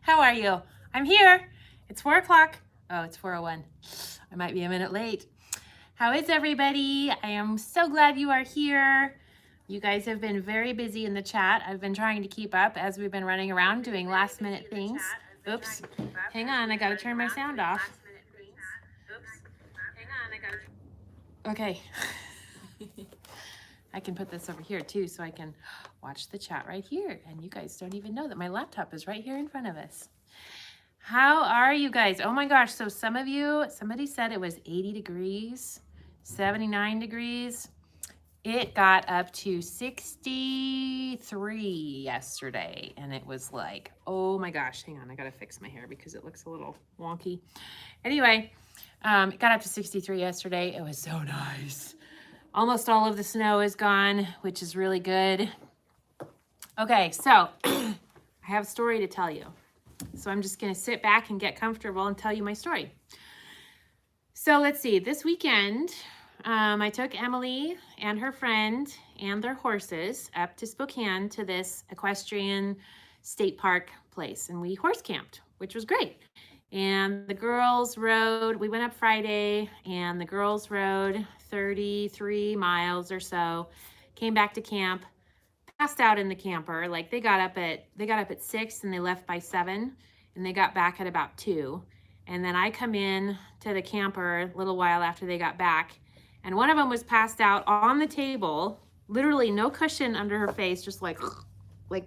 How are you? I'm here. It's 4 o'clock. Oh, it's 4:01. I might be a minute late. How is everybody? I am so glad you are here. You guys have been very busy in the chat. I've been trying to keep up as we've been running around doing last minute things. Oops. Hang on, I gotta turn my sound off. Okay. I can put this over here too so I can watch the chat right here. And you guys don't even know that my laptop is right here in front of us. How are you guys? Oh my gosh, so somebody said it was 80 degrees, 79 degrees. It got up to 63 yesterday, and it was like, oh my gosh, hang on, I gotta fix my hair because it looks a little wonky. Anyway, it got up to 63 yesterday. It was so nice. Almost all of the snow is gone, which is really good. Okay, so I have a story to tell you. So I'm just gonna sit back and get comfortable and tell you my story. So let's see, this weekend, I took Emily and her friend and their horses up to Spokane to this equestrian state park place, and we horse camped, which was great. And the girls rode, we went up Friday, and the girls rode 33 miles or so, came back to camp, passed out in the camper. Like they got up at 6 and they left by 7, and they got back at about 2. And then I come in to the camper a little while after they got back, and one of them was passed out on the table, literally no cushion under her face, just like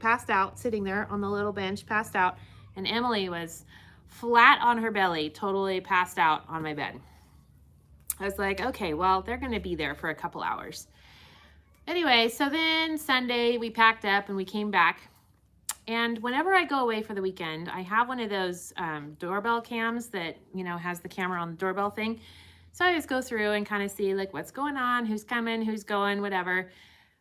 passed out, sitting there on the little bench, passed out. And Emily was flat on her belly, totally passed out on my bed. I was like, okay, well, they're gonna be there for a couple hours. Anyway, so then Sunday we packed up and we came back. And whenever I go away for the weekend, I have one of those doorbell cams that, you know, has the camera on the doorbell thing. So I just go through and kind of see like what's going on, who's coming, who's going, whatever.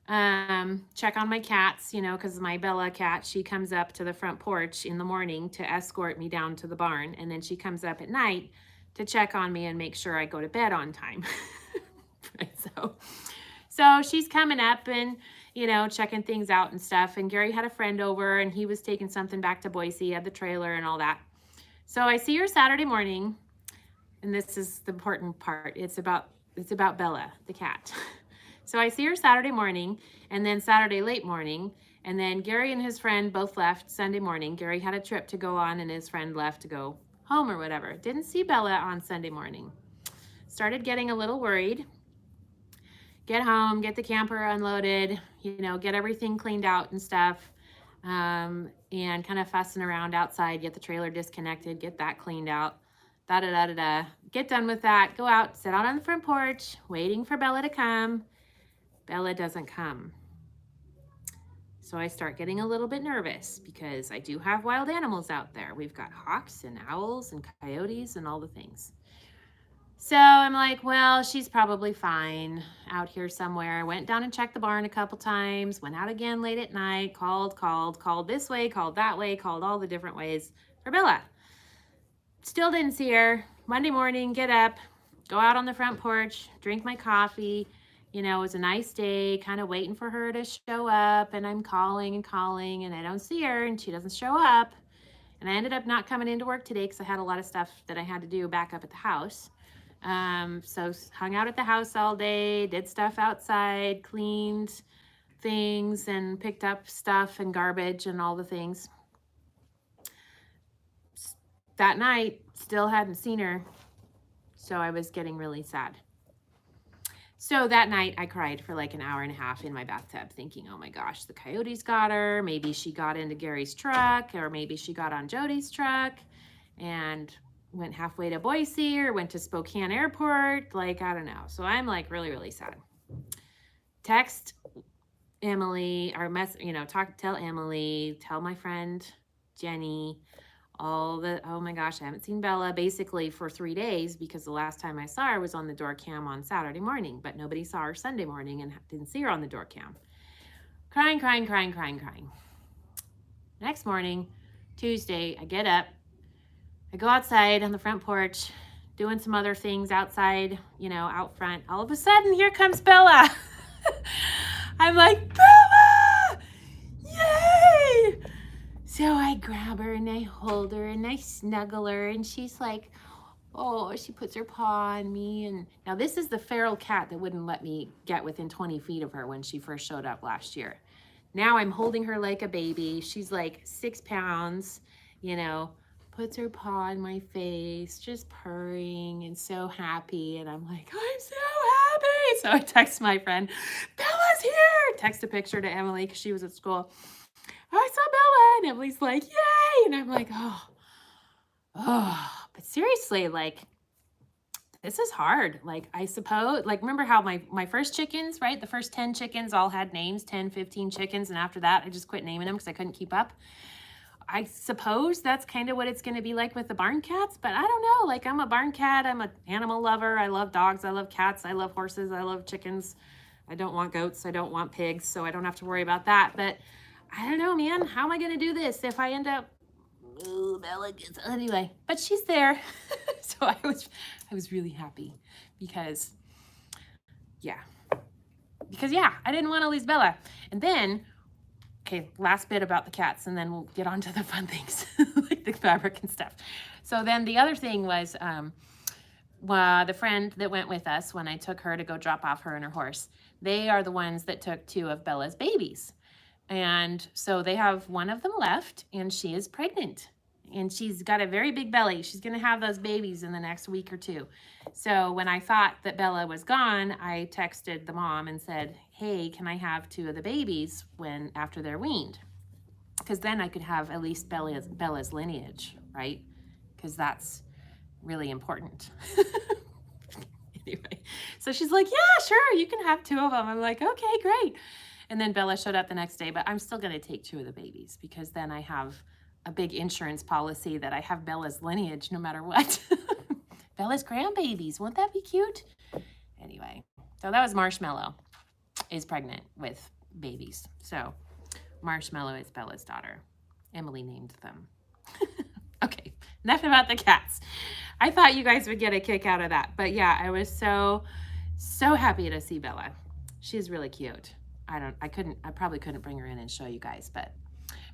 Check on my cats, you know, because my Bella cat, she comes up to the front porch in the morning to escort me down to the barn. And then she comes up at night to check on me and make sure I go to bed on time. So she's coming up and, you know, checking things out and stuff. And Gary had a friend over and he was taking something back to Boise, he had the trailer and all that. So I see her Saturday morning, and this is the important part. It's about Bella, the cat. So I see her Saturday morning, and then Saturday late morning, and then Gary and his friend both left Sunday morning. Gary had a trip to go on and his friend left to go home or whatever. Didn't see Bella on Sunday morning. Started getting a little worried. Get home, get the camper unloaded, you know, get everything cleaned out and stuff, and kind of fussing around outside, get the trailer disconnected, get that cleaned out, da-da-da-da-da. Get done with that, go out, sit out on the front porch, waiting for Bella to come. Bella doesn't come. So I start getting a little bit nervous because I do have wild animals out there. We've got hawks and owls and coyotes and all the things. So I'm like, well, she's probably fine out here somewhere. Went down and checked the barn a couple times, went out again late at night, called this way, called that way, called all the different ways for Bella. Still didn't see her. Monday morning, get up, go out on the front porch, drink my coffee. You know, it was a nice day, kind of waiting for her to show up, and I'm calling and I don't see her and she doesn't show up. And I ended up not coming into work today because I had a lot of stuff that I had to do back up at the house. So hung out at the house all day, did stuff outside, cleaned things and picked up stuff and garbage and all the things. That night, still hadn't seen her, so I was getting really sad. So that night I cried for like an hour and a half in my bathtub thinking, oh my gosh, the coyotes got her. Maybe she got into Gary's truck, or maybe she got on Jody's truck and went halfway to Boise or went to Spokane Airport. Like, I don't know. So I'm like really, really sad. Text Emily or tell Emily, tell my friend Jenny, oh my gosh, I haven't seen Bella basically for 3 days because the last time I saw her was on the door cam on Saturday morning, but nobody saw her Sunday morning and didn't see her on the door cam. Crying. Next morning, Tuesday, I get up, I go outside on the front porch, doing some other things outside, out front. All of a sudden, here comes Bella. I'm like, Bella! Yay! So I grab her and I hold her and I snuggle her, and she's like, oh, she puts her paw on me. And now this is the feral cat that wouldn't let me get within 20 feet of her when she first showed up last year. Now I'm holding her like a baby. She's like 6 pounds, you know, puts her paw on my face, just purring and so happy. And I'm like, I'm so happy. So I text my friend, Bella's here. Text a picture to Emily because she was at school. I saw Bella. And Emily's like, yay. And I'm like, oh, but seriously, like, this is hard. Like, I suppose, like, remember how my first chickens, right? The first 10 chickens all had names, 10, 15 chickens. And after that, I just quit naming them because I couldn't keep up. I suppose that's kind of what it's going to be like with the barn cats, but I don't know. Like, I'm a barn cat. I'm an animal lover. I love dogs. I love cats. I love horses. I love chickens. I don't want goats. I don't want pigs, so I don't have to worry about that. But I don't know, man. How am I going to do this if I end up... Ooh, Bella gets... Anyway, but she's there. So I was really happy because, yeah, I didn't want to lose Bella. And then, okay, last bit about the cats, and then we'll get on to the fun things, like the fabric and stuff. So then the other thing was the friend that went with us when I took her to go drop off her and her horse, they are the ones that took 2 of Bella's babies. And so they have one of them left, and she is pregnant. And she's got a very big belly. She's going to have those babies in the next week or 2. So when I thought that Bella was gone, I texted the mom and said, hey, can I have 2 of the babies after they're weaned? Because then I could have at least Bella's lineage, right? Because that's really important. Anyway, so she's like, yeah, sure, you can have 2 of them. I'm like, okay, great. And then Bella showed up the next day, but I'm still going to take 2 of the babies because then I have a big insurance policy that I have Bella's lineage no matter what. Bella's grandbabies. Won't that be cute? Anyway, so that was Marshmallow is pregnant with babies. So Marshmallow is Bella's daughter. Emily named them. Okay, enough about the cats. I thought you guys would get a kick out of that. But yeah, I was so happy to see Bella. She's really cute. I probably couldn't bring her in and show you guys, but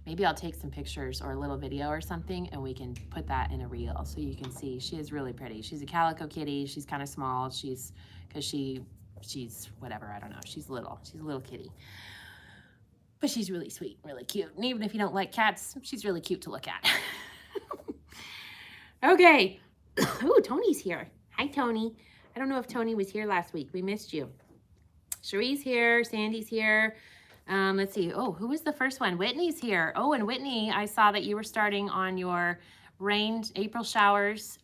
maybe I'll take some pictures or a little video or something and we can put that in a reel so you can see. She is really pretty. She's a calico kitty. She's kind of small. She's whatever, I don't know. She's little. She's a little kitty. But she's really sweet, really cute. And even if you don't like cats, she's really cute to look at. Okay. Ooh, Tony's here. Hi, Tony. I don't know if Tony was here last week. We missed you. Cherie's here. Sandy's here. Let's see. Oh, who was the first one? Whitney's here. Oh, and Whitney, I saw that you were starting on your April showers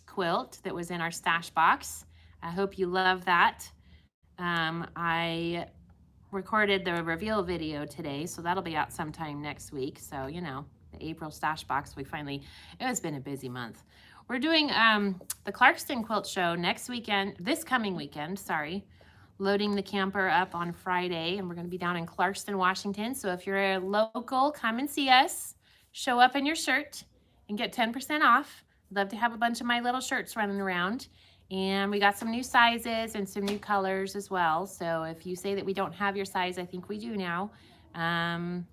quilt that was in our stash box. I hope you love that. I recorded the reveal video today, so that'll be out sometime next week. So, you know, the April stash box, it has been a busy month. We're doing the Clarkston Quilt Show this coming weekend, loading the camper up on Friday, and we're going to be down in Clarkston, Washington. So if you're a local, come and see us, show up in your shirt and get 10% off. I'd love to have a bunch of my little shirts running around. And we got some new sizes and some new colors as well. So if you say that we don't have your size, I think we do now. And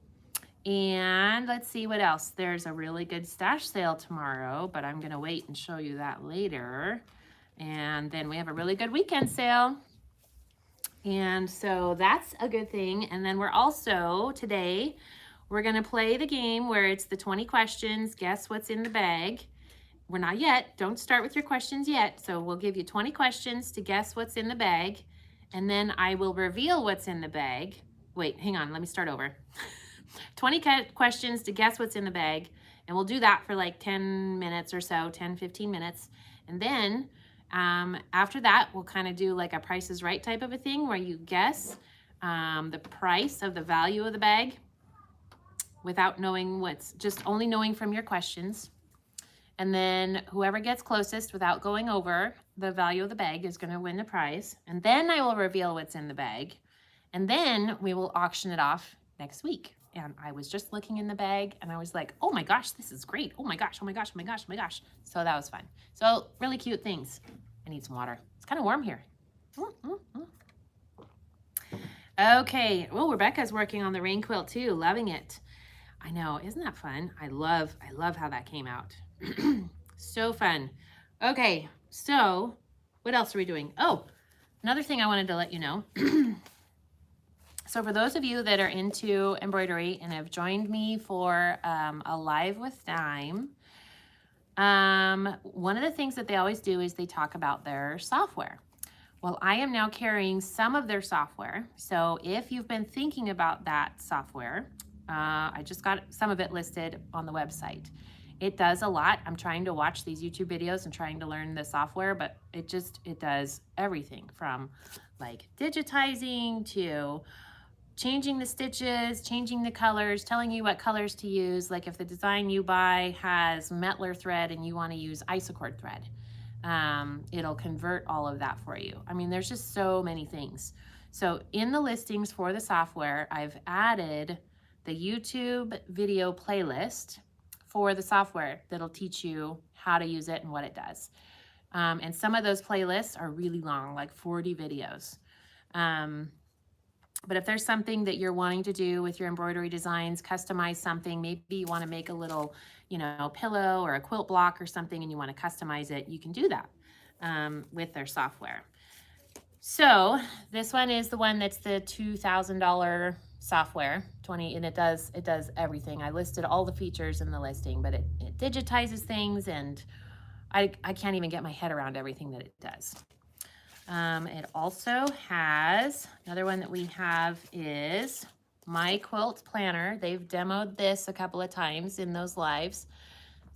let's see what else. There's a really good stash sale tomorrow, but I'm going to wait and show you that later. And then we have a really good weekend sale. And so that's a good thing. And then we're also, today, we're going to play the game where it's the 20 questions, guess what's in the bag. We're not yet. Don't start with your questions yet. So we'll give you 20 questions to guess what's in the bag. And then I will reveal what's in the bag. Wait, hang on. Let me start over. 20 questions to guess what's in the bag. And we'll do that for like 10 minutes or so, 10, 15 minutes. And then after that, we'll kind of do like a Price is Right type of a thing where you guess the price of the value of the bag without knowing only knowing from your questions. And then whoever gets closest without going over the value of the bag is going to win the prize. And then I will reveal what's in the bag. And then we will auction it off next week. And I was just looking in the bag and I was like, oh my gosh, this is great. Oh my gosh, oh my gosh, oh my gosh, oh my gosh. So that was fun. So really cute things. I need some water. It's kind of warm here. Okay. Oh, Rebecca's working on the rain quilt too. Loving it. I know, isn't that fun? I love how that came out. So fun. Okay, so what else are we doing? Oh, another thing I wanted to let you know. So for those of you that are into embroidery and have joined me for a live with Dime, one of the things that they always do is they talk about their software. Well, I am now carrying some of their software. So if you've been thinking about that software, I just got some of it listed on the website. It does a lot. I'm trying to watch these YouTube videos and trying to learn the software, but it does everything from like digitizing to changing the stitches, changing the colors, telling you what colors to use. Like if the design you buy has Metler thread and you want to use Isocord thread, it'll convert all of that for you. I mean, there's just so many things. So in the listings for the software, I've added the YouTube video playlist for the software that'll teach you how to use it and what it does. And some of those playlists are really long, like 40 videos. But if there's something that you're wanting to do with your embroidery designs, customize something, maybe you want to make a little, you know, pillow or a quilt block or something and you want to customize it, you can do that with their software. So this one is the one that's the $2,000 software, and it does everything. I listed all the features in the listing, but it digitizes things, and I can't even get my head around everything that it does. It also has, another one that we have is My Quilt Planner. They've demoed this a couple of times in those lives.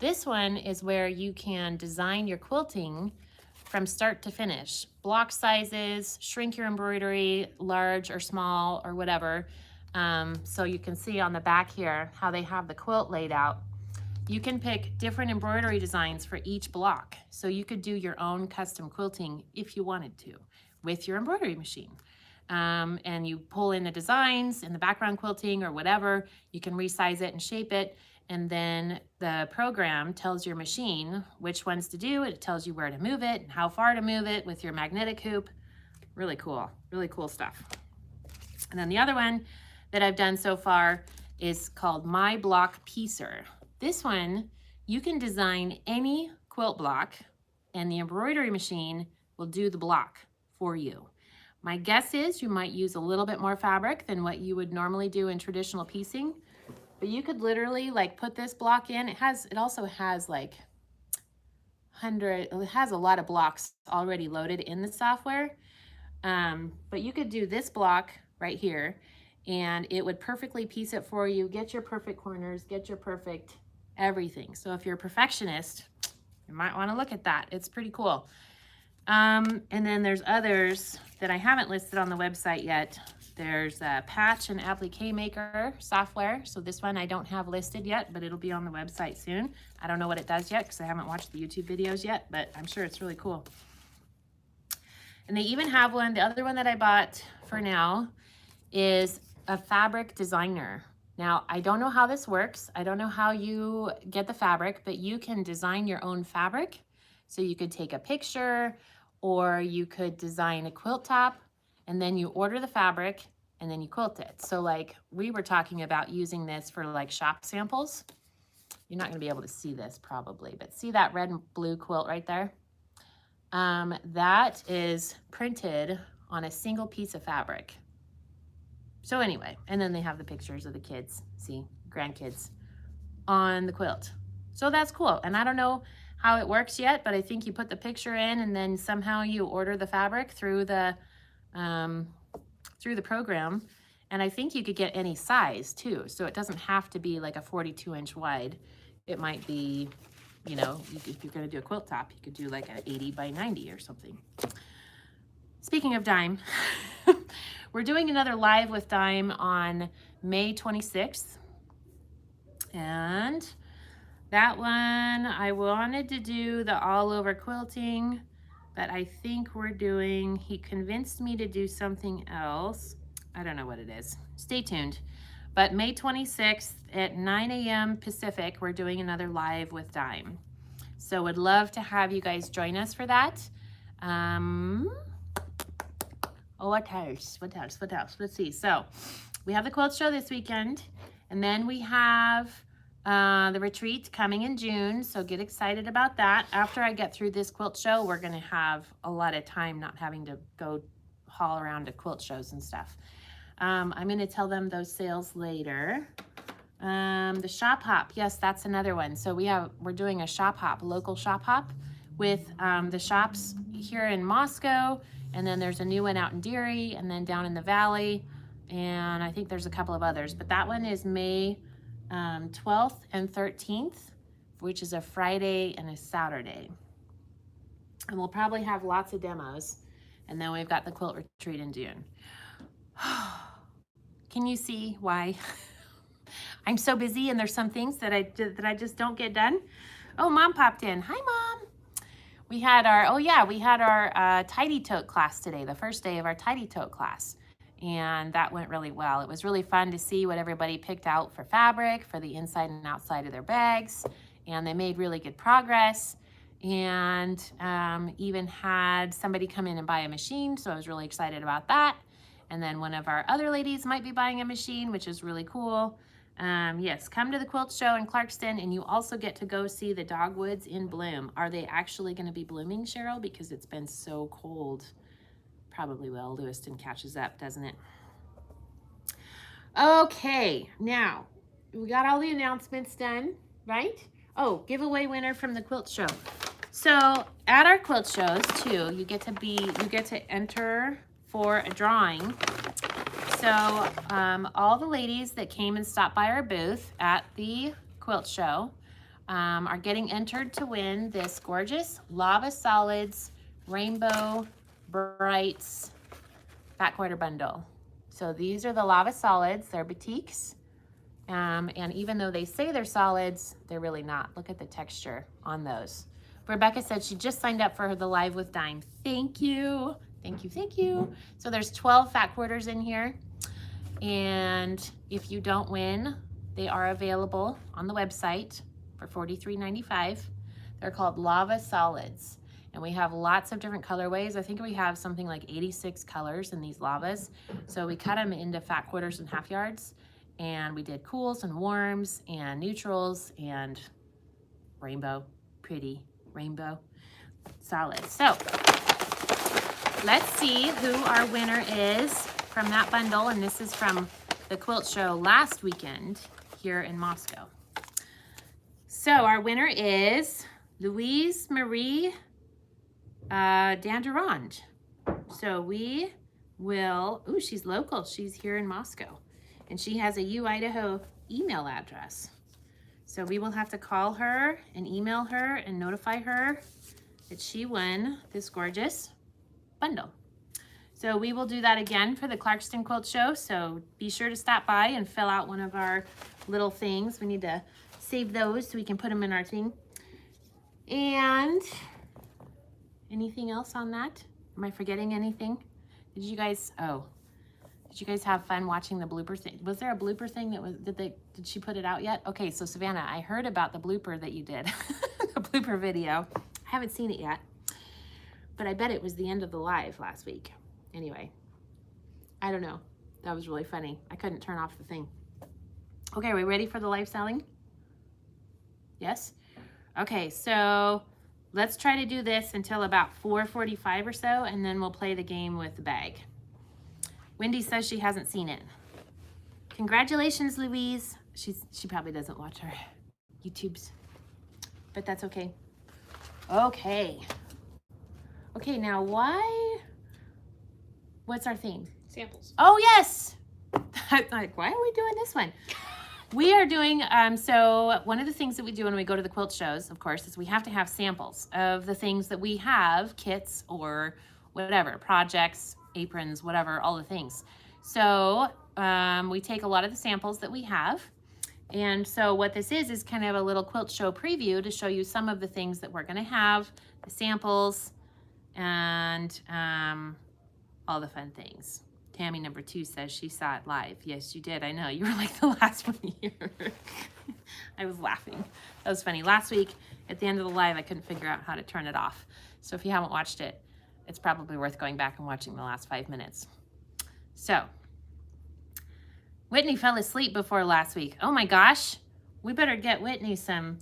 This one is where you can design your quilting from start to finish. Block sizes, shrink your embroidery, large or small or whatever. So you can see on the back here how they have the quilt laid out. You can pick different embroidery designs for each block. So you could do your own custom quilting if you wanted to with your embroidery machine. And you pull in the designs in the background quilting or whatever, you can resize it and shape it. And then the program tells your machine which ones to do. It tells you where to move it and how far to move it with your magnetic hoop. Really cool stuff. And then the other one that I've done so far is called My Block Piecer. This one, you can design any quilt block and the embroidery machine will do the block for you. My guess is you might use a little bit more fabric than what you would normally do in traditional piecing, but you could literally like put this block in. It also has like it has a lot of blocks already loaded in the software. But you could do this block right here and it would perfectly piece it for you, get your perfect corners, get your perfect everything. So if you're a perfectionist, you might want to look at that. It's pretty cool. And then there's others that I haven't listed on the website yet. There's a patch and applique maker software. So this one I don't have listed yet, but it'll be on the website soon. I don't know what it does yet because I haven't watched the YouTube videos yet, but I'm sure it's really cool. And they even have one, the other one that I bought for now is a fabric designer. Now, I don't know how this works. I don't know how you get the fabric, but you can design your own fabric. So you could take a picture or you could design a quilt top and then you order the fabric and then you quilt it. So like we were talking about using this for like shop samples. You're not gonna be able to see this probably, but see that red and blue quilt right there? That is printed on a single piece of fabric. So anyway, and then they have the pictures of the kids, see, grandkids on the quilt. So that's cool. And I don't know how it works yet, but I think you put the picture in and then somehow you order the fabric through the program. And I think you could get any size too. So it doesn't have to be like a 42-inch wide. It might be, you know, if you're gonna do a quilt top, you could do like an 80 by 90 or something. Speaking of Dime, we're doing another live with Dime on May 26th. And that one, I wanted to do the all over quilting, but I think he convinced me to do something else. I don't know what it is. Stay tuned. But May 26th at 9 a.m. Pacific, we're doing another live with Dime. So would love to have you guys join us for that. What else? Let's see. So we have the quilt show this weekend. And then we have the retreat coming in June, so get excited about that. After I get through this quilt show, we're gonna have a lot of time not having to go haul around to quilt shows and stuff. I'm gonna tell them those sales later. The shop hop, yes, that's another one. So we're doing a shop hop, local shop hop with the shops here in Moscow, and then there's a new one out in Deary, and then down in the valley, and I think there's a couple of others, but that one is May 12th and 13th, which is a Friday and a Saturday. And we'll probably have lots of demos, and then we've got the quilt retreat in June. Can you see why I'm so busy and there's some things that I just don't get done? Oh, Mom popped in. Hi, Mom. We had our tidy tote class today, the first day of our tidy tote class. And that went really well. It was really fun to see what everybody picked out for fabric, for the inside and outside of their bags. And they made really good progress. And even had somebody come in and buy a machine, so I was really excited about that. And then one of our other ladies might be buying a machine, which is really cool. Yes, come to the quilt show in Clarkston, and you also get to go see the dogwoods in bloom. Are they actually going to be blooming, Cheryl? Because it's been so cold. Probably will. Lewiston catches up, doesn't it? Okay, now we got all the announcements done, right? Oh, giveaway winner from the quilt show. So at our quilt shows too, you get to enter for a drawing. So all the ladies that came and stopped by our booth at the quilt show are getting entered to win this gorgeous Lava Solids Rainbow Brights fat quarter bundle. So these are the Lava Solids, they're batiks. And even though they say they're solids, they're really not. Look at the texture on those. Rebecca said she just signed up for the Live with Dime. Thank you. Thank you, thank you. So there's 12 fat quarters in here. And if you don't win, they are available on the website for $43.95. They're called Lava Solids. And we have lots of different colorways. I think we have something like 86 colors in these lavas. So we cut them into fat quarters and half yards. And we did cools and warms and neutrals and rainbow, pretty rainbow solids. So let's see who our winner is from that bundle. And this is from the quilt show last weekend here in Moscow. So our winner is Louise Marie Danderond. So we will, ooh, she's local. She's here in Moscow. And she has a U Idaho email address. So we will have to call her and email her and notify her that she won this gorgeous bundle. So we will do that again for the Clarkston Quilt Show. So be sure to stop by and fill out one of our little things. We need to save those so we can put them in our thing. And anything else on that? Am I forgetting anything? Did you guys have fun watching the blooper thing? Was there a blooper thing that was, did she put it out yet? Okay, so Savannah, I heard about the blooper that you did, the blooper video. I haven't seen it yet, but I bet it was the end of the live last week. Anyway, I don't know. That was really funny. I couldn't turn off the thing. Okay, are we ready for the live selling? Yes? Okay, so let's try to do this until about 4:45 or so, and then we'll play the game with the bag. Wendy says she hasn't seen it. Congratulations, Louise. She probably doesn't watch our YouTubes, but that's okay. Okay. Okay, now what's our theme? Samples. Oh, yes. I'm like, why are we doing this one? We are doing, so one of the things that we do when we go to the quilt shows, of course, is we have to have samples of the things that we have, kits or whatever, projects, aprons, whatever, all the things. So we take a lot of the samples that we have. And so what this is kind of a little quilt show preview to show you some of the things that we're going to have, the samples, and all the fun things. Tammy number 2 says she saw it live. Yes, you did. I know. You were like the last one here. I was laughing. That was funny. Last week at the end of the live, I couldn't figure out how to turn it off. So if you haven't watched it, it's probably worth going back and watching the last 5 minutes. So Whitney fell asleep before last week. Oh my gosh. We better get Whitney some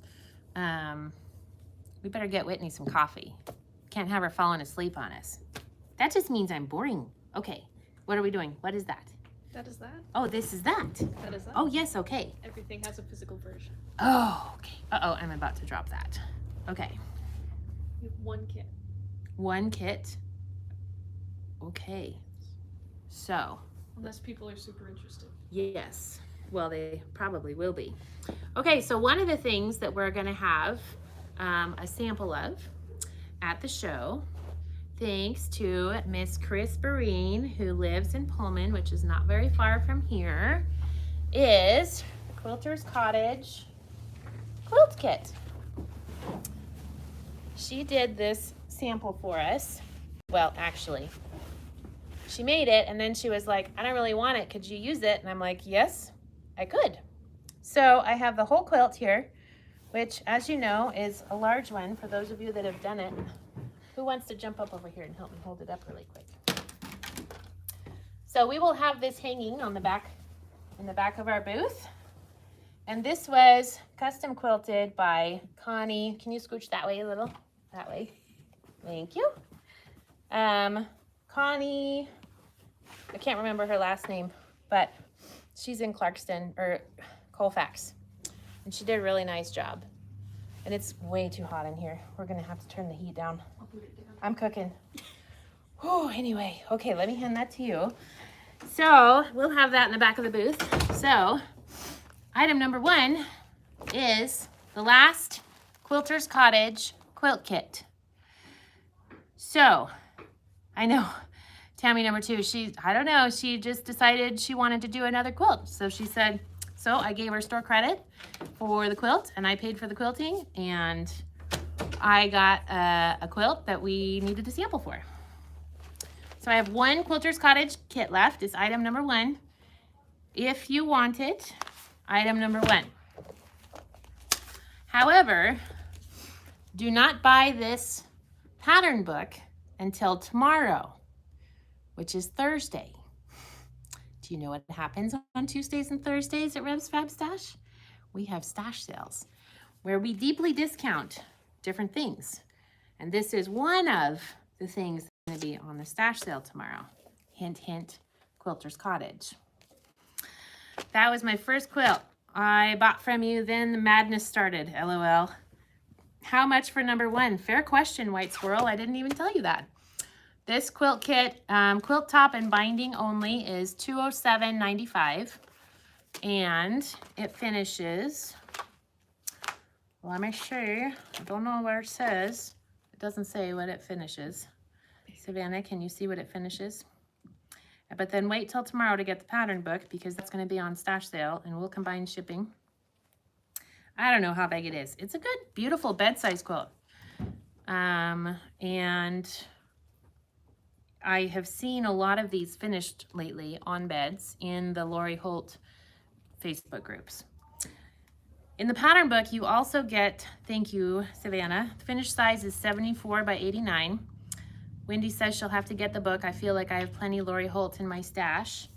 coffee. Can't have her falling asleep on us. That just means I'm boring. Okay. What are we doing? What is that? That is that. Oh, this is that. That is that. Oh, yes, okay. Everything has a physical version. Oh, okay. Uh-oh, I'm about to drop that. Okay. You have one kit. One kit. Okay. So. Unless people are super interested. Yes. Well, they probably will be. Okay, so one of the things that we're going to have a sample of at the show, thanks to Miss Chris Barine, who lives in Pullman, which is not very far from here, is the Quilters Cottage quilt kit. She did this sample for us. Well, actually, she made it and then she was like, I don't really want it. Could you use it? And I'm like, yes, I could. So I have the whole quilt here, which, as you know, is a large one for those of you that have done it. Who wants to jump up over here and help me hold it up really quick? So we will have this hanging on the back, in the back of our booth. And this was custom quilted by Connie. Can you scooch that way a little? That way. Thank you. Connie, I can't remember her last name, but she's in Clarkston, or Colfax. And she did a really nice job. And it's way too hot in here. We're gonna have to turn the heat down. I'm cooking. Oh, anyway, okay, let me hand that to you. So we'll have that in the back of the booth. So item number 1 is the last Quilters Cottage quilt kit. So I know Tammy number 2, I don't know, she just decided she wanted to do another quilt. So she said, so I gave her store credit for the quilt and I paid for the quilting and I got a quilt that we needed a sample for. So I have one Quilters Cottage kit left. It's item number 1. If you want it, item number 1. However, do not buy this pattern book until tomorrow, which is Thursday. Do you know what happens on Tuesdays and Thursdays at RebsFabStash? We have stash sales where we deeply discount different things. And this is one of the things that's going to be on the stash sale tomorrow. Hint, hint, Quilters Cottage. That was my first quilt I bought from you, then the madness started, LOL. How much for number 1? Fair question, White Swirl. I didn't even tell you that. This quilt kit, quilt top and binding only, is $207.95. And it finishes, let me see, I don't know where it says. It doesn't say what it finishes. Savannah, can you see what it finishes? But then wait till tomorrow to get the pattern book because that's going to be on stash sale and we'll combine shipping. I don't know how big it is. It's a good, beautiful bed-size quilt. And I have seen a lot of these finished lately on beds in the Lori Holt Facebook groups. In the pattern book, you also get, thank you, Savannah, the finished size is 74 by 89. Wendy says she'll have to get the book. I feel like I have plenty Lori Holt in my stash.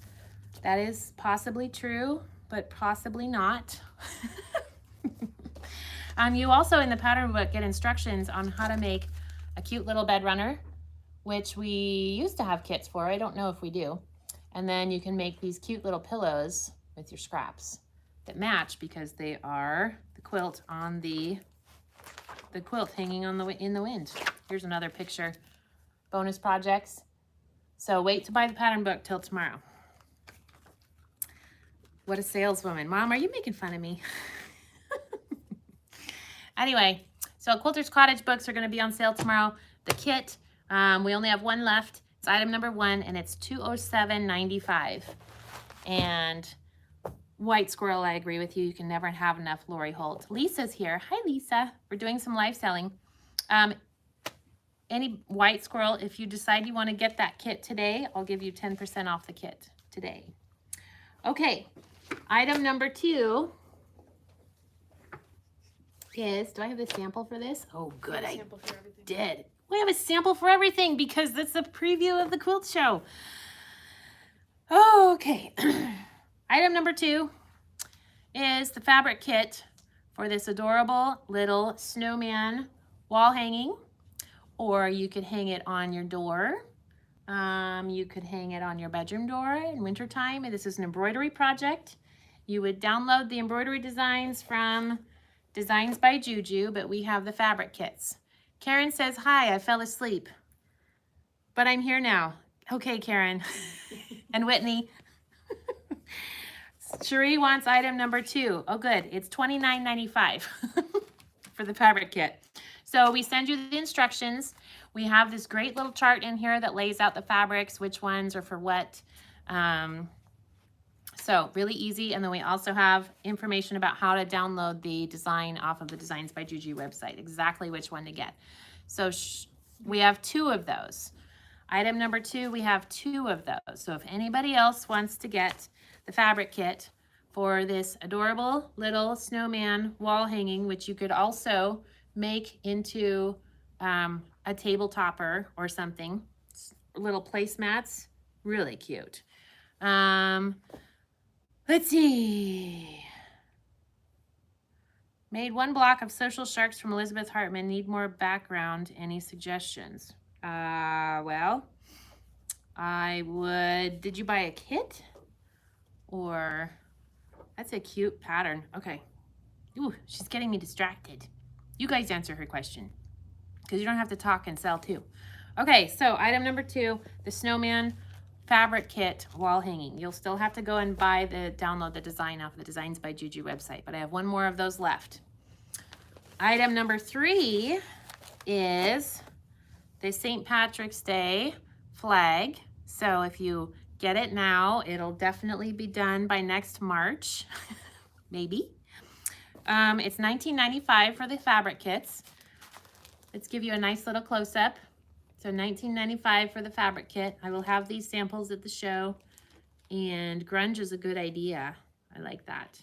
That is possibly true, but possibly not. You also in the pattern book get instructions on how to make a cute little bed runner, which we used to have kits for. I don't know if we do. And then you can make these cute little pillows with your scraps that match because they are the quilt on the quilt hanging on in the wind. Here's another picture. Bonus projects. So wait to buy the pattern book till tomorrow. What a saleswoman. Mom, are you making fun of me? Anyway, so Quilters Cottage books are going to be on sale tomorrow. The kit, we only have one left. It's item number 1 and it's $207.95. And White Squirrel, I agree with you. You can never have enough Lori Holt. Lisa's here. Hi, Lisa. We're doing some live selling. Any White Squirrel, if you decide you want to get that kit today, I'll give you 10% off the kit today. Okay, item number 2 is, do I have a sample for this? Oh, good, I did. We have a sample for everything because that's a preview of the quilt show. Oh, okay. Item number 2 is the fabric kit for this adorable little snowman wall hanging, or you could hang it on your door. You could hang it on your bedroom door in wintertime. This is an embroidery project. You would download the embroidery designs from Designs by Juju, but we have the fabric kits. Karen says, hi, I fell asleep, but I'm here now. Okay, Karen. And Whitney. Cherie wants item number 2. Oh, good. It's $29.95 for the fabric kit. So we send you the instructions. We have this great little chart in here that lays out the fabrics, which ones are for what. So really easy. And then we also have information about how to download the design off of the Designs by Juju website, exactly which one to get. So we have 2 of those. Item number 2, we have 2 of those. So if anybody else wants to get the fabric kit for this adorable little snowman wall hanging, which you could also make into a table topper or something, little placemats, really cute. Let's see. Made 1 block of social sharks from Elizabeth Hartman. Need more background. Any suggestions? Well, I would, did you buy a kit? Or, that's a cute pattern. Okay. Ooh, she's getting me distracted. You guys answer her question, because you don't have to talk and sell too. Okay, so item number 2, the snowman fabric kit wall hanging. You'll still have to go and download the design off of the Designs by Juju website, but I have 1 more of those left. Item number 3 is the St. Patrick's Day flag. So if you get it now, it'll definitely be done by next March, maybe. It's $19.95 for the fabric kits. Let's give you a nice little close-up. So $19.95 for the fabric kit. I will have these samples at the show. And grunge is a good idea. I like that.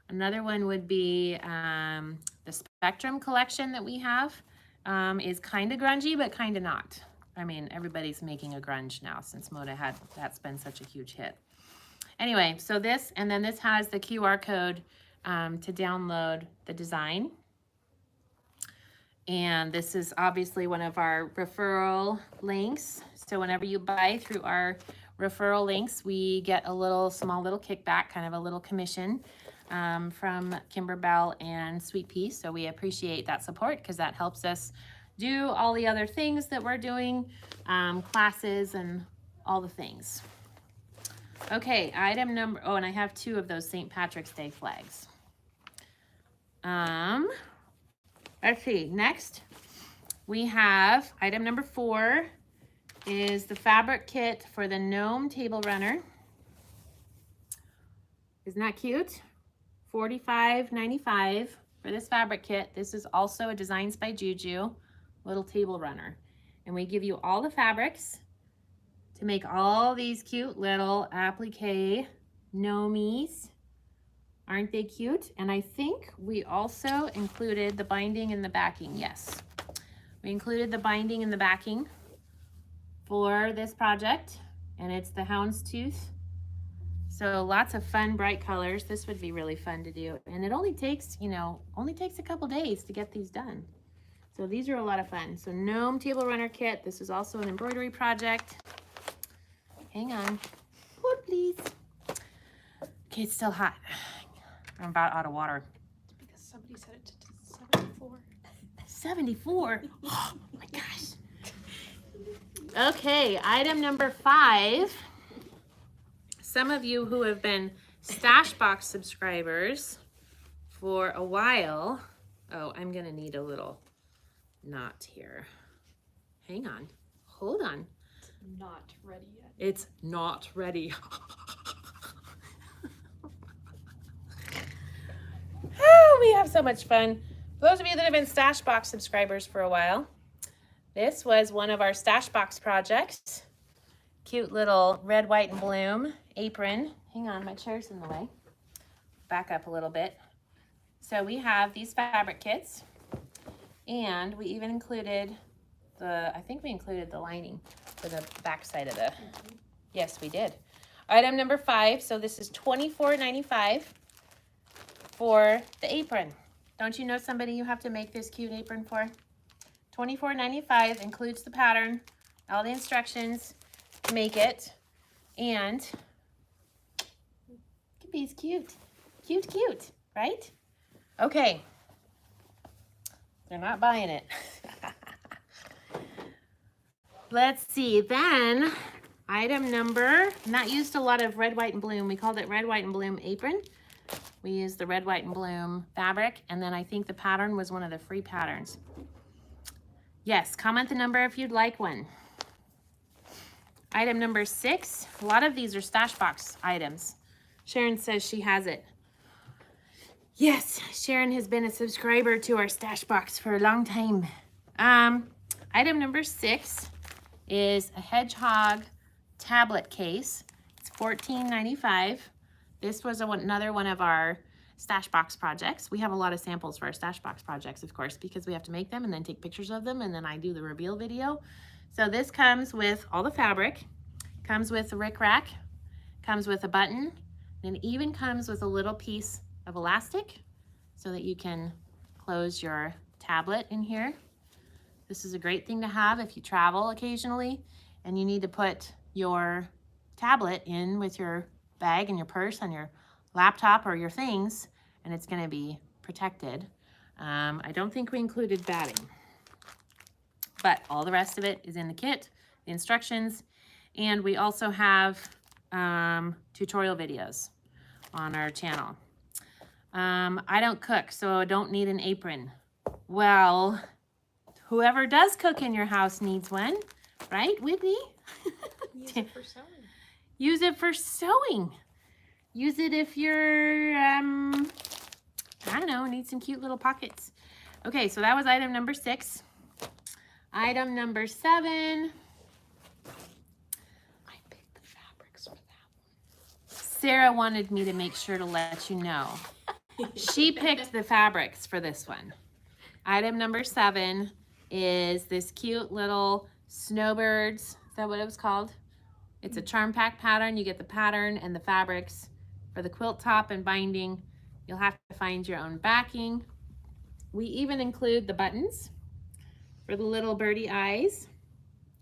Another one would be the Spectrum collection that we have is kind of grungy, but kind of not. I mean, everybody's making a grunge now since that's been such a huge hit. Anyway, so this, and then this has the QR code to download the design. And this is obviously one of our referral links. So whenever you buy through our referral links, we get a small little kickback, kind of a little commission from Kimber Bell and Sweet Pea. So we appreciate that support, because that helps us do all the other things that we're doing, classes and all the things. Okay, item number, oh, and I have 2 of those St. Patrick's Day flags. Let's see, next we have item number 4 is the fabric kit for the Gnome table runner. Isn't that cute? $45.95 for this fabric kit. This is also a Designs by Juju little table runner. And we give you all the fabrics to make all these cute little applique gnomies. Aren't they cute? And I think we also included the binding and the backing. Yes, we included the binding and the backing for this project, and it's the houndstooth. So lots of fun, bright colors. This would be really fun to do. And it only takes, a couple days to get these done. So these are a lot of fun. So Gnome table runner kit. This is also an embroidery project. Hang on. Hold, please. Okay, it's still hot. I'm about out of water. It's because somebody set it to 74. 74? Oh my gosh. Okay, item number 5. Some of you who have been Stashbox subscribers for a while. Oh, I'm gonna need a little knot here. Hang on, hold on. It's not ready yet. It's not ready. Oh, we have so much fun. For those of you that have been Stashbox subscribers for a while, this was one of our Stashbox projects. Cute little red, white, and bloom apron. Hang on, my chair's in the way. Back up a little bit. So we have these fabric kits, and we even included I think we included the lining for the back side of the, yes, we did. Item number 5, so this is $24.95 for the apron. Don't you know somebody you have to make this cute apron for? $24.95 includes the pattern, all the instructions to make it, and he's cute. Cute, cute, right? Okay. They're not buying it. Let's see, then item number, not used a lot of red, white, and bloom. We called it red, white, and bloom apron. We used the red, white, and bloom fabric, and then I think the pattern was one of the free patterns. Yes, comment the number if you'd like one. Item number 6, a lot of these are stash box items. Sharon says she has it. Yes, Sharon has been a subscriber to our stash box for a long time. Item number 6 is a Hedgehog tablet case. It's $14.95. This was another one of our stash box projects. We have a lot of samples for our stash box projects, of course, because we have to make them and then take pictures of them, and then I do the reveal video. So this comes with all the fabric, comes with a rickrack, comes with a button, and even comes with a little piece of elastic so that you can close your tablet in here. This is a great thing to have if you travel occasionally and you need to put your tablet in with your bag and your purse and your laptop or your things, and it's going to be protected. I don't think we included batting, but all the rest of it is in the kit, the instructions, and we also have tutorial videos on our channel. I don't cook, so I don't need an apron. Well, whoever does cook in your house needs one, right, Whitney? Use it for sewing. Use it for sewing. Use it if you're, I don't know, need some cute little pockets. Okay, so that was item number 6. Item number 7. Sarah wanted me to make sure to let you know. She picked the fabrics for this one. Item number 7 is this cute little Snowbirds. Is that what it was called? It's a charm pack pattern. You get the pattern and the fabrics for the quilt top and binding. You'll have to find your own backing. We even include the buttons for the little birdie eyes.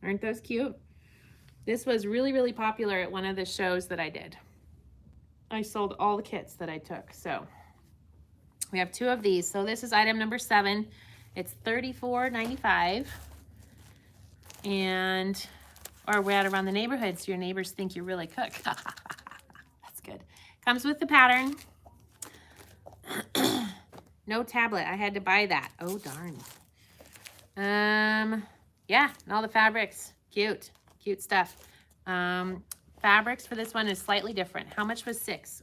Aren't those cute? This was really, really popular at one of the shows that I did. I sold all the kits that I took. So we have 2 of these. So this is item number 7. It's $34.95. And, or we're out around the neighborhood so your neighbors think you really cook. That's good. Comes with the pattern. No tablet. I had to buy that. Oh, darn. Yeah, and all the fabrics. Cute. Cute stuff. Fabrics for this one is slightly different. How much was 6?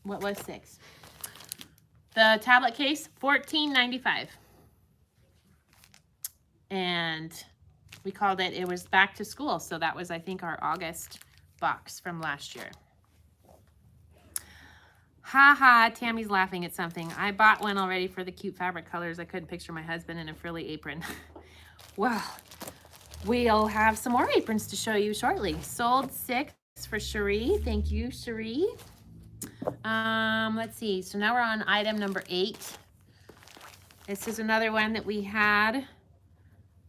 What was 6? The tablet case, $14.95. And we called it, it was back to school. So that was, I think, our August box from last year. Ha ha, Tammy's laughing at something. I bought one already for the cute fabric colors. I couldn't picture my husband in a frilly apron. Well, we'll have some more aprons to show you shortly. Sold 6 for Cherie. Thank you, Cherie. Let's see. So now we're on item number 8. This is another one that we had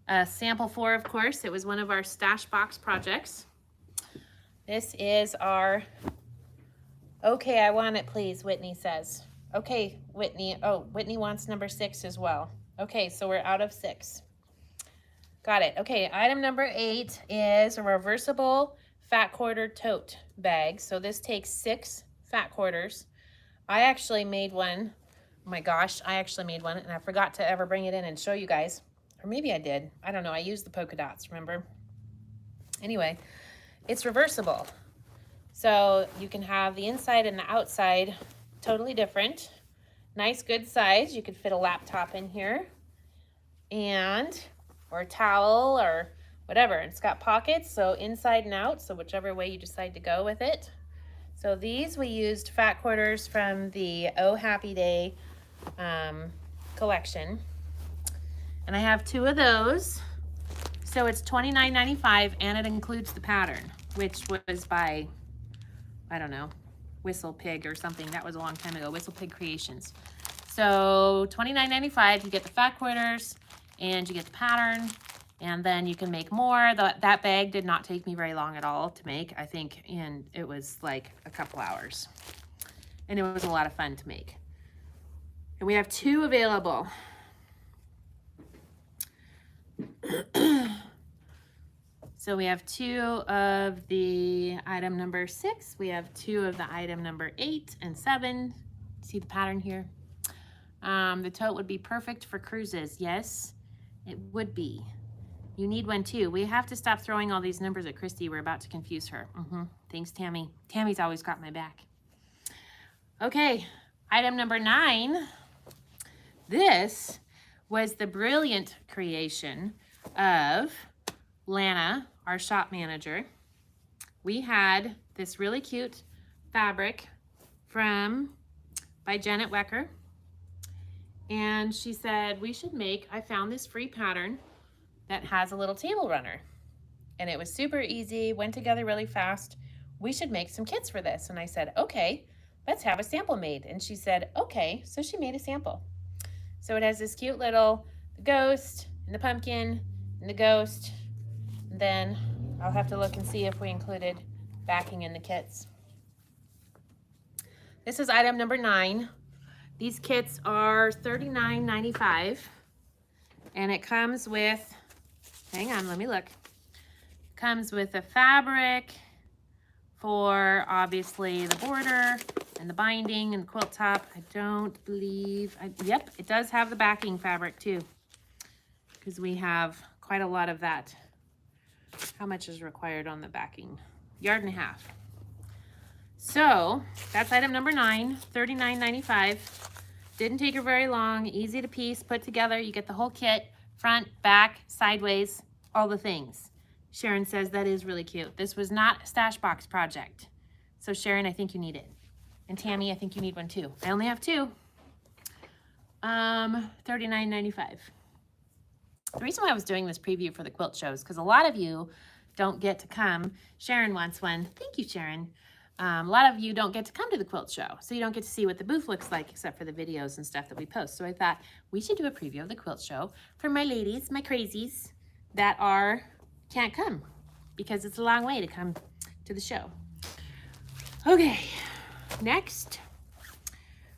a sample for, of course. It was one of our stash box projects. This is our, okay, I want it, please, Whitney says. Okay, Whitney. Oh, Whitney wants number 6 as well. Okay, so we're out of 6. Got it. Okay, item number 8 is a reversible fat quarter tote bag. So this takes 6 fat quarters. I actually made one. Oh my gosh, I actually made one and I forgot to ever bring it in and show you guys. Or maybe I did. I don't know. I used the polka dots, remember? Anyway, it's reversible. So you can have the inside and the outside totally different. Nice, good size. You could fit a laptop in here. And or a towel or whatever. It's got pockets, so inside and out, so whichever way you decide to go with it. So these we used fat quarters from the Oh Happy Day collection. And I have 2 of those. So it's $29.95 and it includes the pattern. which was by, I don't know, Whistle Pig or something. That was a long time ago, Whistle Pig Creations. So $29.95, you get the fat quarters and you get the pattern, and then you can make more. That bag did not take me very long at all to make, I think, and it was like a couple hours. And it was a lot of fun to make. And we have 2 available. So we have 2 of the item number 6. We have 2 of the item number 8 and 7. See the pattern here? The tote would be perfect for cruises. Yes, it would be. You need one too. We have to stop throwing all these numbers at Christy. We're about to confuse her. Thanks, Tammy. Tammy's always got my back. Okay, item number 9. This was the brilliant creation of Lana, our shop manager. We had this really cute fabric by Janet Wecker. And she said, we should make, I found this free pattern that has a little table runner. And it was super easy, went together really fast. We should make some kits for this. And I said, okay, let's have a sample made. And she said, okay, so she made a sample. So it has this cute little ghost and the pumpkin and the ghost. And then I'll have to look and see if we included backing in the kits. This is item number 9. These kits are $39.95, and it comes with, hang on, let me look. It comes with a fabric for obviously the border and the binding and the quilt top. I don't believe, yep, it does have the backing fabric too, because we have quite a lot of that. How much is required on the backing? 1.5 yards. So that's item number 9, $39.95. Didn't take her very long, easy to piece, put together. You get the whole kit, front, back, sideways, all the things. Sharon says that is really cute. This was not a stash box project. So Sharon, I think you need it. And Tammy, I think you need one too. I only have 2. $39.95. The reason why I was doing this preview for the quilt show is because a lot of you don't get to come. Sharon wants one. Thank you, Sharon. A lot of you don't get to come to the quilt show, so you don't get to see what the booth looks like except for the videos and stuff that we post. So I thought we should do a preview of the quilt show for my ladies, my crazies that can't come because it's a long way to come to the show. Okay, next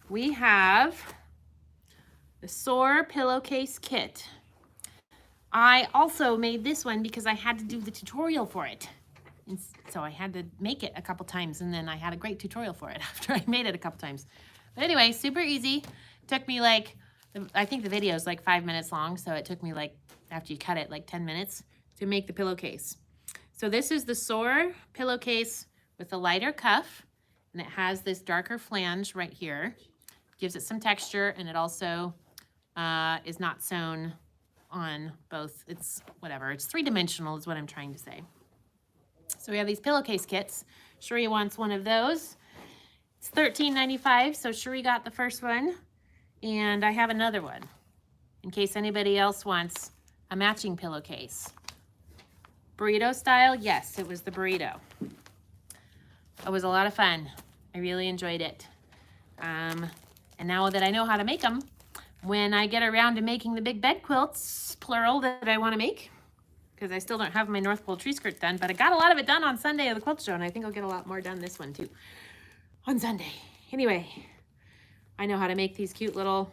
we have the Soar Pillowcase Kit. I also made this one because I had to do the tutorial for it. And so I had to make it a couple times, and then I had a great tutorial for it after I made it a couple times. But anyway, super easy. Took me like, I think the video is like 5 minutes long, so it took me like, after you cut it, like 10 minutes to make the pillowcase. So this is the Soar pillowcase with a lighter cuff, and it has this darker flange right here. Gives it some texture, and it also is not sewn on both. It's whatever, it's 3-dimensional is what I'm trying to say. So we have these pillowcase kits. Cherie wants one of those. It's $13.95, so Cherie got the first one, and I have another one in case anybody else wants a matching pillowcase. Burrito style, yes, it was the burrito. It was a lot of fun. I really enjoyed it. And now that I know how to make them, when I get around to making the big bed quilts, plural, that I want to make, because I still don't have my North Pole tree skirt done, but I got a lot of it done on Sunday of the quilt show, and I think I'll get a lot more done this one too on Sunday. Anyway, I know how to make these cute little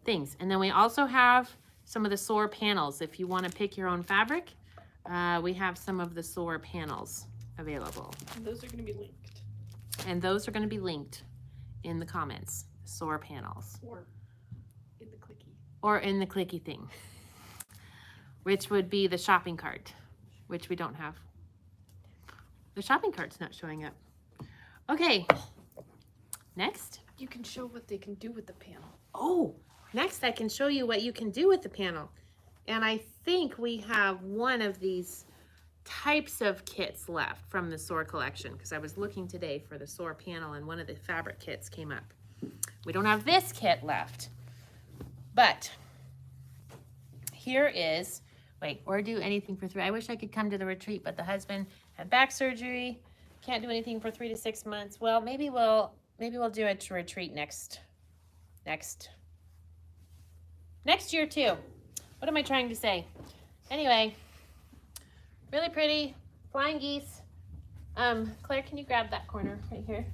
things. And then we also have some of the Soar panels. If you want to pick your own fabric, we have some of the Soar panels available. And those are going to be linked. And those are going to be linked in the comments, Soar panels. Or in the clicky. Or in the clicky thing, which would be the shopping cart, which we don't have. The shopping cart's not showing up. Okay, next. You can show what they can do with the panel. Oh, next I can show you what you can do with the panel. And I think we have one of these types of kits left from the Soar collection, because I was looking today for the Soar panel and one of the fabric kits came up. We don't have this kit left, but here is Wait, or do anything for 3. I wish I could come to the retreat, but the husband had back surgery. Can't do anything for 3 to 6 months. Well, maybe we'll do a retreat next year too. What am I trying to say? Anyway, really pretty flying geese. Claire, can you grab that corner right here?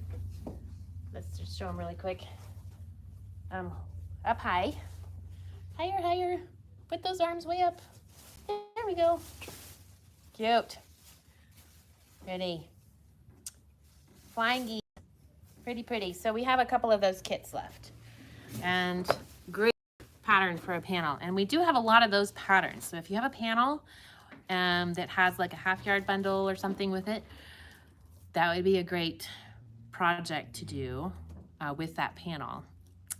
Let's just show them really quick. Up high. Higher, higher. Put those arms way up. There we go. Cute. Pretty. Flying geese. Pretty, pretty. So we have a couple of those kits left. And great pattern for a panel. And we do have a lot of those patterns. So if you have a panel that has like a half-yard bundle or something with it, that would be a great project to do with that panel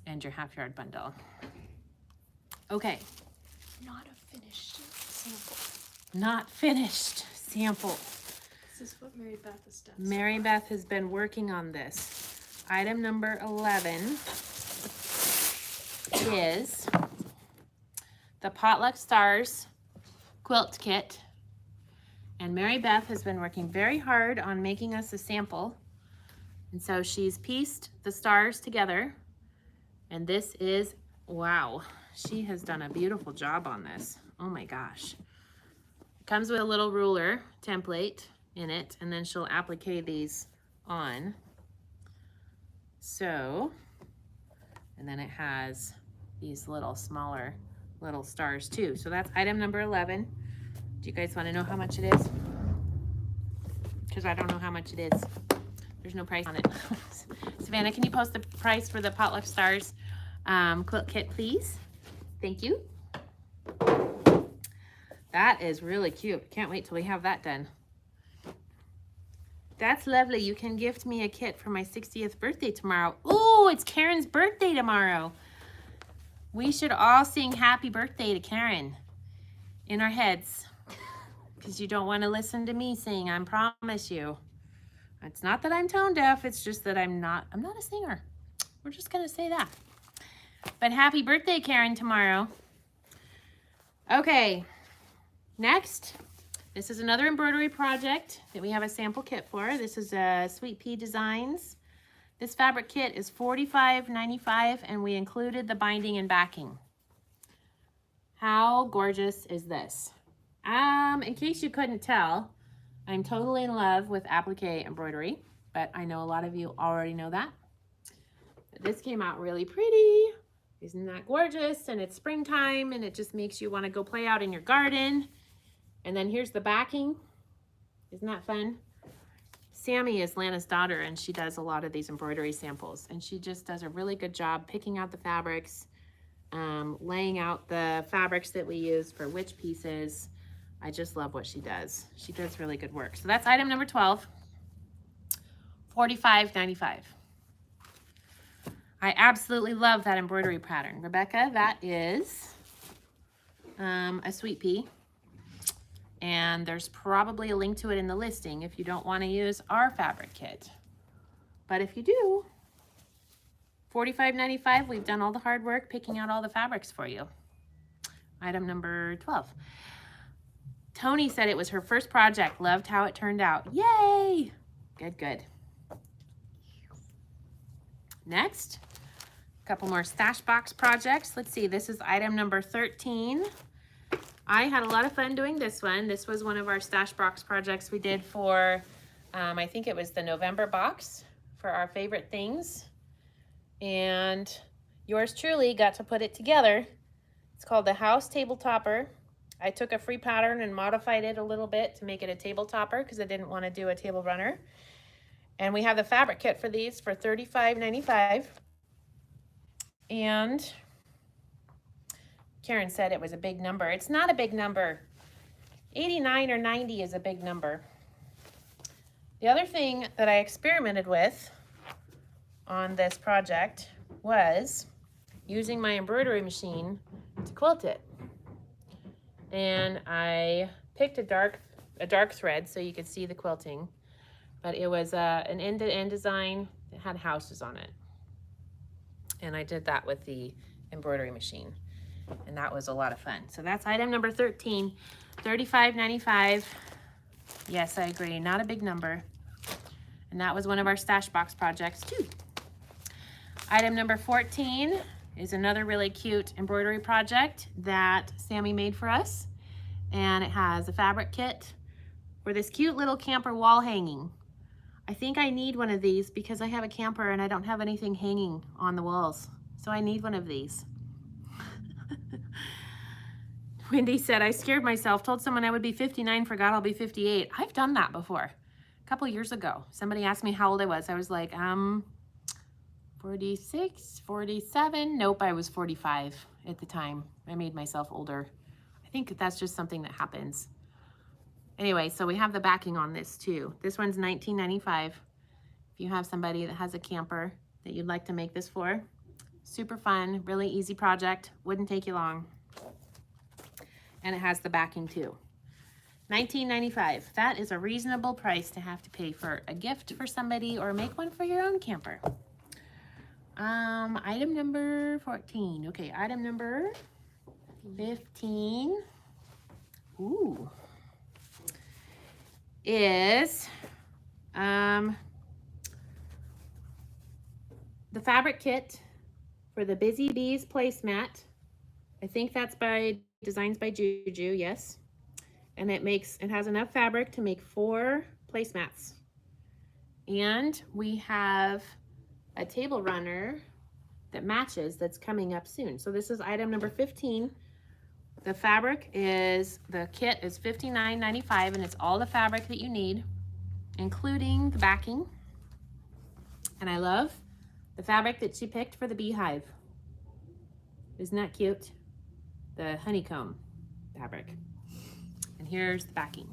and your half-yard bundle. Okay. Not a finished sample. Not finished sample. This is what Mary Beth has done. Mary Beth has been working on this. Item number 11 is the Potluck Stars quilt kit. And Mary Beth has been working very hard on making us a sample. And so she's pieced the stars together. And this is, wow, she has done a beautiful job on this. Oh my gosh. It comes with a little ruler template in it, and then she'll applique these on. So, and then it has these little smaller little stars too. So that's item number 11. Do you guys want to know how much it is? Because I don't know how much it is. There's no price on it. Savannah, can you post the price for the Potluck Stars quilt kit, please? Thank you. That is really cute. Can't wait till we have that done. That's lovely. You can gift me a kit for my 60th birthday tomorrow. Ooh, it's Karen's birthday tomorrow. We should all sing happy birthday to Karen in our heads. Because you don't want to listen to me sing, I promise you. It's not that I'm tone deaf, it's just that I'm not a singer. We're just gonna say that. But happy birthday, Karen, tomorrow. Okay, next, this is another embroidery project that we have a sample kit for. This is Sweet Pea Designs. This fabric kit is $45.95, and we included the binding and backing. How gorgeous is this? In case you couldn't tell, I'm totally in love with applique embroidery, but I know a lot of you already know that. But this came out really pretty. Isn't that gorgeous? And it's springtime, and it just makes you want to go play out in your garden. And then here's the backing. Isn't that fun? Sammy is Lana's daughter, and she does a lot of these embroidery samples, and she just does a really good job picking out the fabrics, laying out the fabrics that we use for which pieces. I just love what she does. She does really good work. So that's item number 12, $45.95. I absolutely love that embroidery pattern. Rebecca, that is a sweet pea. And there's probably a link to it in the listing if you don't want to use our fabric kit. But if you do, $45.95, we've done all the hard work picking out all the fabrics for you. Item number 12. Tony said it was her first project. Loved how it turned out. Yay! Good, good. Next, a couple more stash box projects. Let's see, this is item number 13. I had a lot of fun doing this one. This was one of our stash box projects we did for, I think it was the November box for our favorite things. And yours truly got to put it together. It's called the House Table Topper. I took a free pattern and modified it a little bit to make it a table topper because I didn't want to do a table runner. And we have the fabric kit for these for $35.95. And Karen said it was a big number. It's not a big number. 89 or 90 is a big number. The other thing that I experimented with on this project was using my embroidery machine to quilt it. And I picked a dark thread so you could see the quilting, but it was an end-to-end design that had houses on it. And I did that with the embroidery machine. And that was a lot of fun. So that's item number 13, $35.95. Yes, I agree, not a big number. And that was one of our stash box projects too. Item number 14 is another really cute embroidery project that Sammy made for us. And it has a fabric kit for this cute little camper wall hanging. I think I need one of these because I have a camper and I don't have anything hanging on the walls. So I need one of these. Wendy said, I scared myself, told someone I would be 59, forgot I'll be 58. I've done that before. A couple years ago, somebody asked me how old I was. I was like, 46, 47. Nope, I was 45 at the time. I made myself older. I think that's just something that happens. Anyway, so we have the backing on this too. This one's $19.95. If you have somebody that has a camper that you'd like to make this for, super fun, really easy project, wouldn't take you long. And it has the backing too. $19.95. That is a reasonable price to have to pay for a gift for somebody or make one for your own camper. Item number 14. Okay, item number 15. Ooh. Is the fabric kit for the Busy Bees placemat. I think that's by Designs by Juju, yes. And it has enough fabric to make 4 placemats. And we have a table runner that matches that's coming up soon. So this is item number 15. The fabric the kit is $59.95 and it's all the fabric that you need, including the backing. And I love the fabric that she picked for the beehive. Isn't that cute? The honeycomb fabric. And here's the backing.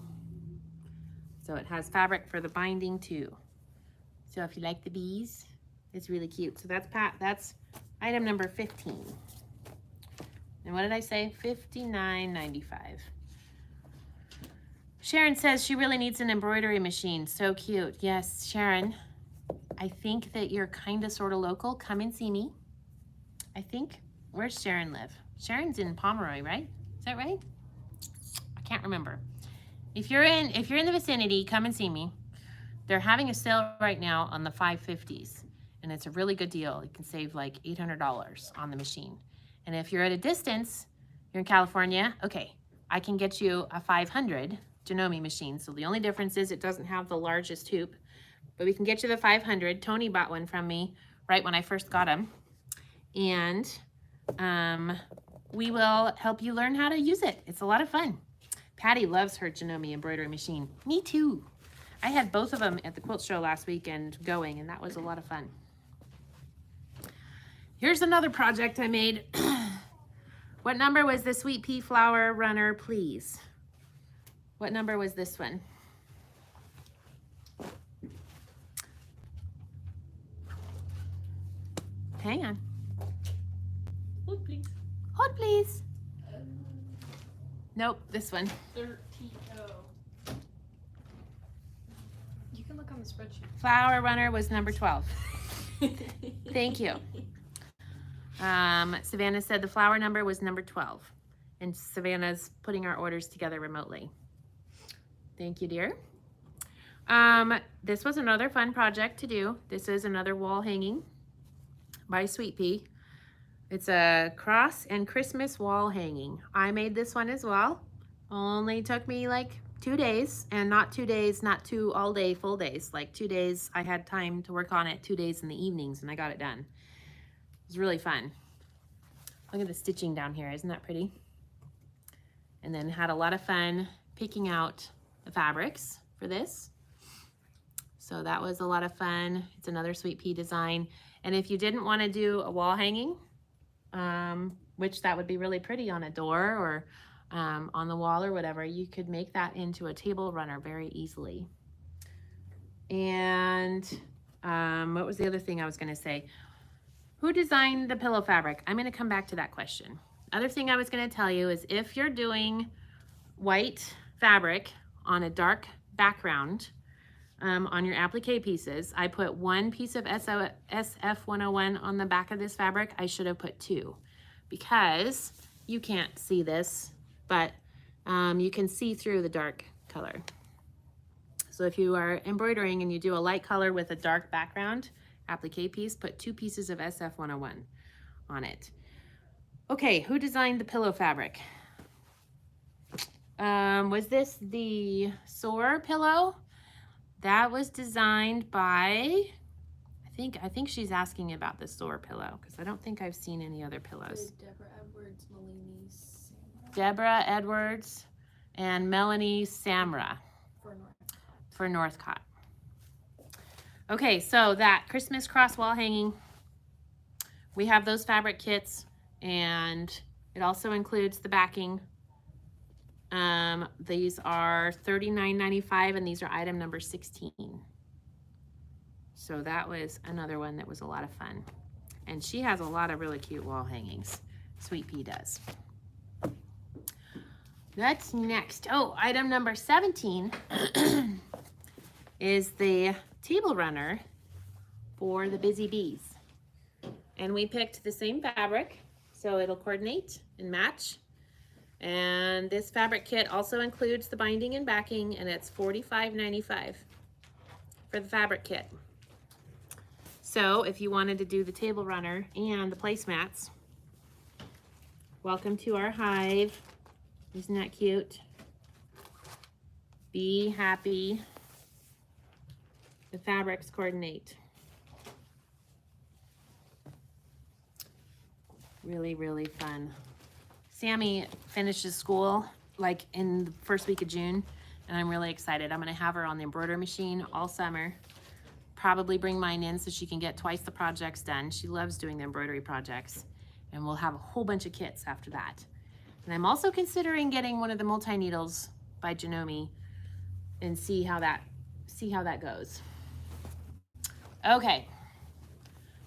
So it has fabric for the binding too. So if you like the bees, it's really cute. So that's item number 15. And what did I say? $59.95. Sharon says she really needs an embroidery machine. So cute. Yes, Sharon, I think that you're kind of sort of local. Come and see me. I think. Where's Sharon live? Sharon's in Pomeroy, right? Is that right? I can't remember. If you're in the vicinity, come and see me. They're having a sale right now on the 550s, and it's a really good deal. You can save like $800 on the machine. And if you're at a distance, you're in California, okay, I can get you a 500 Gnome machine. So the only difference is it doesn't have the largest hoop, but we can get you the 500. Tony bought one from me right when I first got him. And we will help you learn how to use it. It's a lot of fun. Patty loves her Gnome embroidery machine. Me too. I had both of them at the quilt show last weekend going, and that was a lot of fun. Here's another project I made. What number was the Sweet Pea Flower Runner, please? What number was this one? Hang on. Hold, please. Hold, please. Nope, this one. 13. Oh. You can look on the spreadsheet. Flower Runner was number 12. Thank you. Savannah said the flower number was number 12. And Savannah's putting our orders together remotely. Thank you, dear. This was another fun project to do. This is another wall hanging by Sweet Pea. It's a cross and Christmas wall hanging. I made this one as well. Only took me like 2 days, and not 2 days, not 2 all day full days. Like 2 days I had time to work on it, 2 days in the evenings, and I got it done. It was really fun. Look at the stitching down here, isn't that pretty? And then had a lot of fun picking out the fabrics for this. So that was a lot of fun. It's another Sweet Pea design. And if you didn't want to do a wall hanging, which that would be really pretty on a door or on the wall or whatever, you could make that into a table runner very easily. And what was the other thing I was going to say? Who designed the pillow fabric? I'm going to come back to that question. Other thing I was going to tell you is if you're doing white fabric on a dark background on your applique pieces, I put 1 piece of SF101 on the back of this fabric. I should have put 2 because you can't see this, but you can see through the dark color. So if you are embroidering and you do a light color with a dark background applique piece, put 2 pieces of SF101 on it. Okay, who designed the pillow fabric? Was this the Soar pillow? That was designed by, I think she's asking about the Soar pillow because I don't think I've seen any other pillows. Deborah Edwards, Melanie Samra. Deborah Edwards and Melanie Samra For Northcott. Okay, so that Christmas cross wall hanging, we have those fabric kits, and it also includes the backing. These are $39.95, and these are item number 16. So that was another one that was a lot of fun. And she has a lot of really cute wall hangings. Sweet Pea does. That's next. Oh, item number 17 is the table runner for the Busy Bees. And we picked the same fabric, so it'll coordinate and match. And this fabric kit also includes the binding and backing, and it's $45.95 for the fabric kit. So if you wanted to do the table runner and the placemats, welcome to our hive. Isn't that cute? Be happy. The fabrics coordinate. Really, really fun. Sammy finishes school like in the first week of June, and I'm really excited. I'm gonna have her on the embroidery machine all summer. Probably bring mine in so she can get twice the projects done. She loves doing the embroidery projects, and we'll have a whole bunch of kits after that. And I'm also considering getting one of the multi-needles by Gnome and see how that goes. Okay,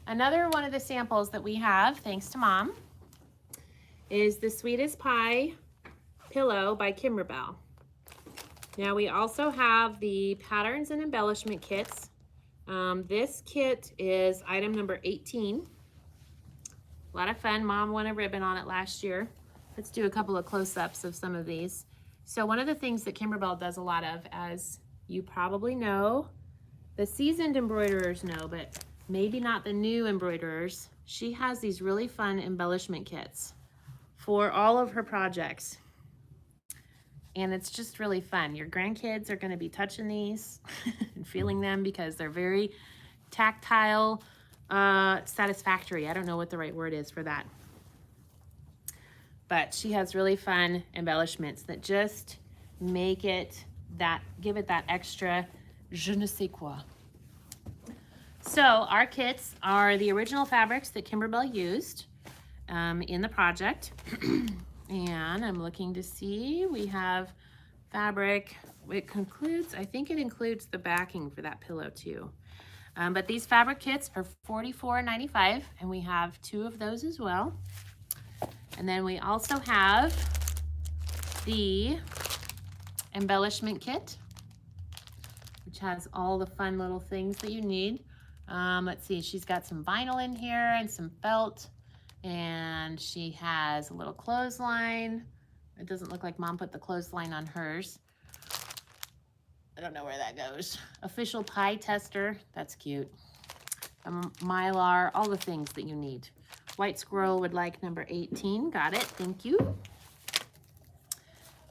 another one of the samples that we have, thanks to Mom, is the Sweetest Pie pillow by Kimberbell. Now we also have the patterns and embellishment kits. This kit is item number 18. A lot of fun. Mom won a ribbon on it last year. Let's do a couple of close-ups of some of these. So one of the things that Kimberbell does a lot of, as you probably know, the seasoned embroiderers know, but maybe not the new embroiderers, she has these really fun embellishment kits for all of her projects. And it's just really fun. Your grandkids are going to be touching these and feeling them because they're very tactile, satisfactory. I don't know what the right word is for that. But she has really fun embellishments that just make it give it that extra je ne sais quoi. So our kits are the original fabrics that Kimberbell used in the project. And I'm looking to see, we have fabric, I think it includes the backing for that pillow too. But these fabric kits are $44.95, and we have 2 of those as well. And then we also have the embellishment kit, which has all the fun little things that you need. Let's see, she's got some vinyl in here and some felt. And she has a little clothesline. It doesn't look like Mom put the clothesline on hers. I don't know where that goes. Official pie tester, that's cute. Mylar, all the things that you need. White Squirrel would like number 18, got it, thank you.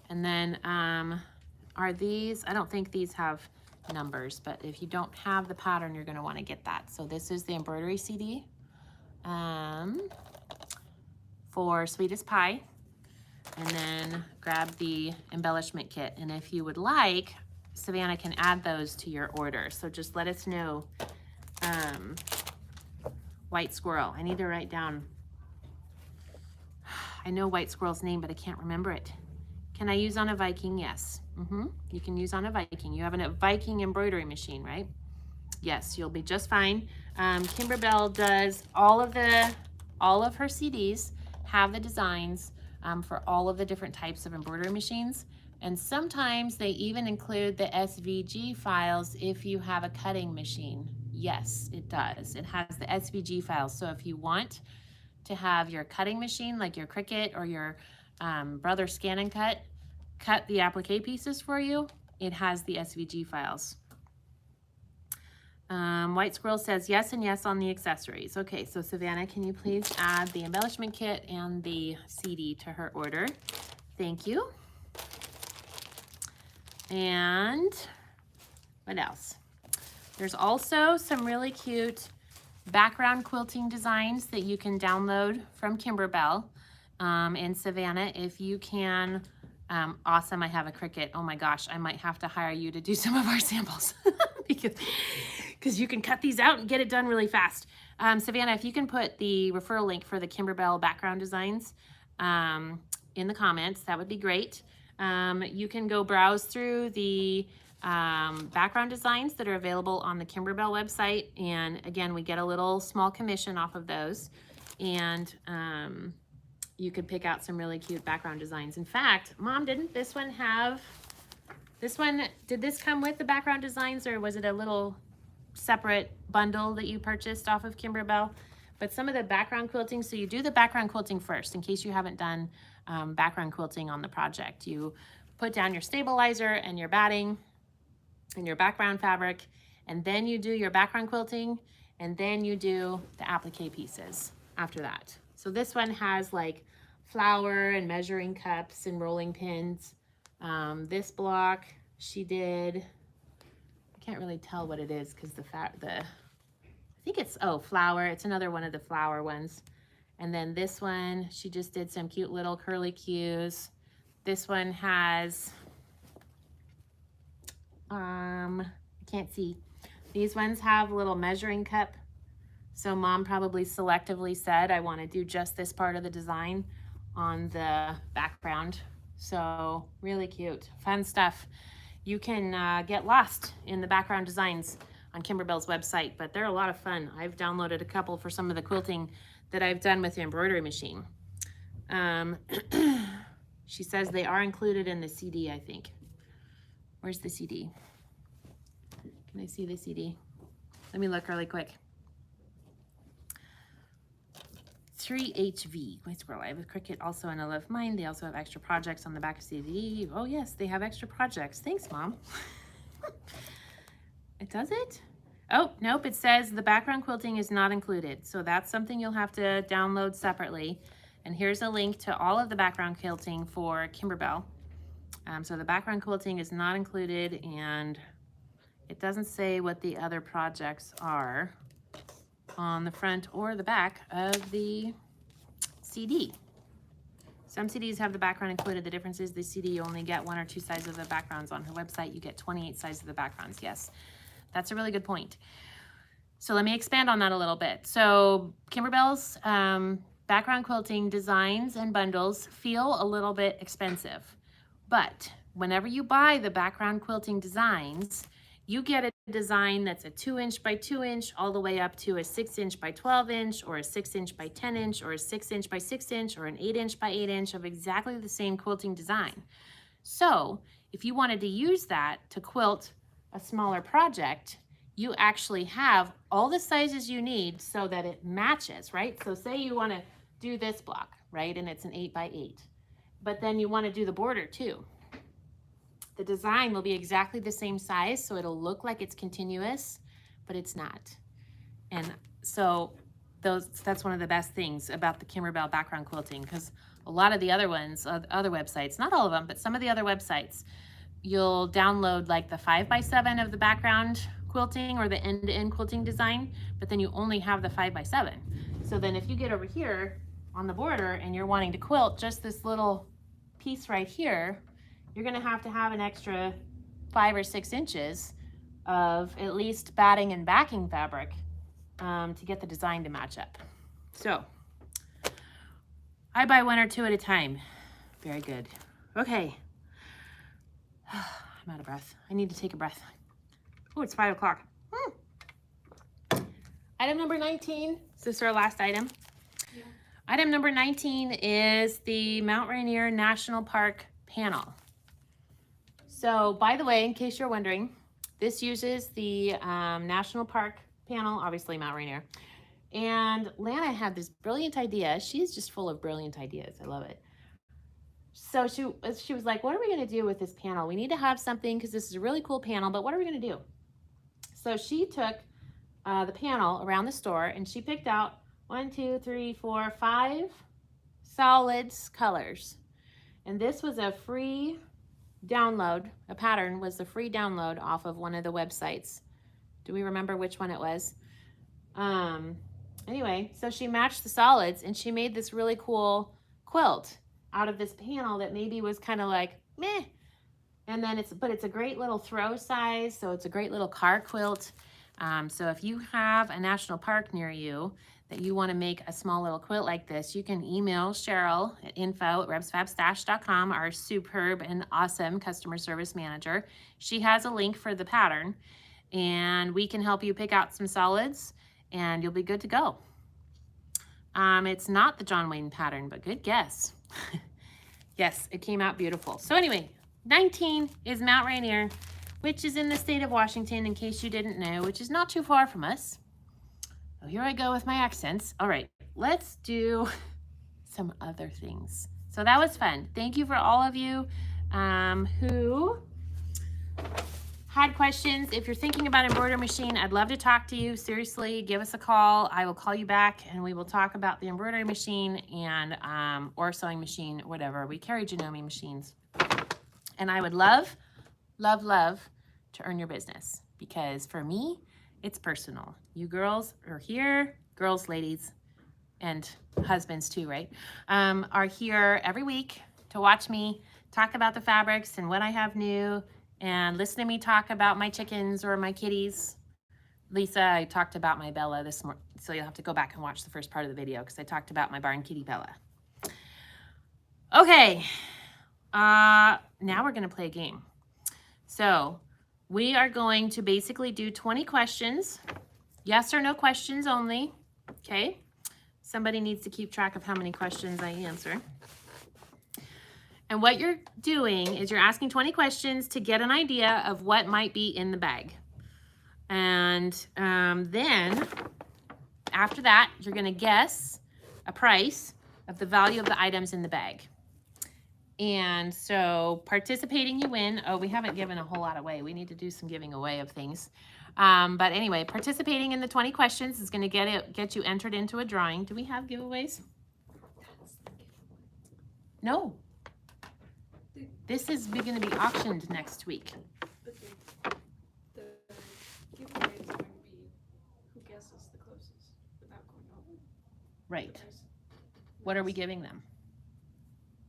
And then are these, I don't think these have numbers, but if you don't have the pattern, you're gonna wanna get that. So this is the embroidery CD. For Sweetest Pie, and then grab the embellishment kit. And if you would like, Savannah can add those to your order. So just let us know. White Squirrel, I need to write down, I know White Squirrel's name, but I can't remember it. Can I use on a Viking? Yes. You can use on a Viking. You have a Viking embroidery machine, right? Yes, you'll be just fine. Kimberbell does all of her CDs have the designs for all of the different types of embroidery machines. And sometimes they even include the SVG files if you have a cutting machine. Yes, it does. It has the SVG files. So if you want to have your cutting machine, like your Cricut or your Brother Scan and Cut the applique pieces for you, it has the SVG files. White Squirrel says yes and yes on the accessories. Okay, so Savannah, can you please add the embellishment kit and the CD to her order? Thank you. And what else? There's also some really cute background quilting designs that you can download from Kimberbell. And Savannah, if you can, awesome, I have a Cricut. Oh my gosh, I might have to hire you to do some of our samples because you can cut these out and get it done really fast. Savannah, if you can put the referral link for the Kimberbell background designs in the comments, that would be great. You can go browse through the background designs that are available on the Kimberbell website. And again, we get a little small commission off of those. And you could pick out some really cute background designs. In fact, Mom, didn't this one have, did this come with the background designs, or was it a little separate bundle that you purchased off of Kimberbell? But some of the background quilting, so you do the background quilting first, in case you haven't done background quilting on the project. You put down your stabilizer and your batting and your background fabric, and then you do your background quilting, and then you do the applique pieces after that. So this one has like flour and measuring cups and rolling pins. This block she did, I can't really tell what it is because I think it's, oh, flour. It's another one of the flour ones. And then this one, she just did some cute little curly cues. This one has, I can't see. These ones have a little measuring cup. So Mom probably selectively said, I want to do just this part of the design on the background. So really cute, fun stuff. You can get lost in the background designs on Kimberbell's website, but they're a lot of fun. I've downloaded a couple for some of the quilting that I've done with the embroidery machine. She says they are included in the CD, I think. Where's the CD? Can I see the CD? Let me look really quick. 3HV, White Squirrel. I have a Cricut also, and I love mine. They also have extra projects on the back of CD. Oh yes, they have extra projects. Thanks, Mom. It does it? Oh, nope, it says the background quilting is not included. So that's something you'll have to download separately. And here's a link to all of the background quilting for Kimberbell. So the background quilting is not included, and it doesn't say what the other projects are on the front or the back of the CD. Some CDs have the background included. The difference is the CD, you only get 1 or 2 sizes of the backgrounds. On her website, you get 28 sizes of the backgrounds. Yes, that's a really good point. So let me expand on that a little bit. So Kimberbell's background quilting designs and bundles feel a little bit expensive, but whenever you buy the background quilting designs, you get a design that's a 2-inch by 2-inch all the way up to a 6-inch by 12-inch, or a 6-inch by 10-inch, or a 6-inch by 6-inch, or an 8-inch by 8-inch of exactly the same quilting design. So if you wanted to use that to quilt a smaller project, you actually have all the sizes you need so that it matches, right? So say you want to do this block, right? And it's an 8 by 8, but then you want to do the border too. The design will be exactly the same size, so it'll look like it's continuous, but it's not. And so that's one of the best things about the Kimberbell background quilting, because a lot of the other ones, other websites, not all of them, but some of the other websites, you'll download like the 5x7 of the background quilting or the end-to-end quilting design, but then you only have the 5x7. So then if you get over here on the border and you're wanting to quilt just this little piece right here, you're gonna have to have an extra 5 or 6 inches of at least batting and backing fabric to get the design to match up. So I buy 1 or 2 at a time. Very good. Okay. I'm out of breath. I need to take a breath. Oh, it's 5 o'clock. Item number 19. Is this our last item? Yeah. Item number 19 is the Mount Rainier National Park panel. So, by the way, in case you're wondering, this uses the National Park panel, obviously Mount Rainier, And Lana had this brilliant idea. She's just full of brilliant ideas. I love it. So she was like, what are we going to do with this panel? We need to have something because this is a really cool panel, but what are we going to do? So she took the panel around the store and she picked out 1, 2, 3, 4, 5 solids colors. And this was a free download. A pattern was the free download off of one of the websites. Do we remember which one it was? Anyway, so she matched the solids and she made this really cool quilt out of this panel that maybe was kind of like meh. And then it's a great little throw size, so it's a great little car quilt. So if you have a national park near you that you want to make a small little quilt like this, you can email Cheryl at info@RebsFabStash.com, our superb and awesome customer service manager. She has a link for the pattern, and we can help you pick out some solids, and you'll be good to go. It's not the John Wayne pattern, but good guess. Yes, it came out beautiful. So anyway, 19 is Mount Rainier, which is in the state of Washington, in case you didn't know, which is not too far from us. Oh, here I go with my accents. All right, let's do some other things. So that was fun. Thank you for all of you who had questions. If you're thinking about embroidery machine, I'd love to talk to you. Seriously, give us a call. I will call you back and we will talk about the embroidery machine and or sewing machine, whatever. We carry Gnome machines. And I would love, love, love to earn your business, because for me, it's personal. You girls are here, girls, ladies, and husbands too, right? Are here every week to watch me talk about the fabrics and what I have new, and listen to me talk about my chickens or my kitties. Lisa, I talked about my Bella this morning, so you'll have to go back and watch the first part of the video because I talked about my barn kitty Bella. Okay, now we're gonna play a game. So we are going to basically do 20 questions, yes or no questions only, okay? Somebody needs to keep track of how many questions I answer. And what you're doing is you're asking 20 questions to get an idea of what might be in the bag. And then after that, you're gonna guess a price of the value of the items in the bag. And so participating, you win. Oh, we haven't given a whole lot away. We need to do some giving away of things. But anyway, participating in the 20 questions is gonna get you entered into a drawing. Do we have giveaways? No. This is going to be auctioned next week. But the giveaway is going to be who guesses the closest without going over. Right. What are we giving them?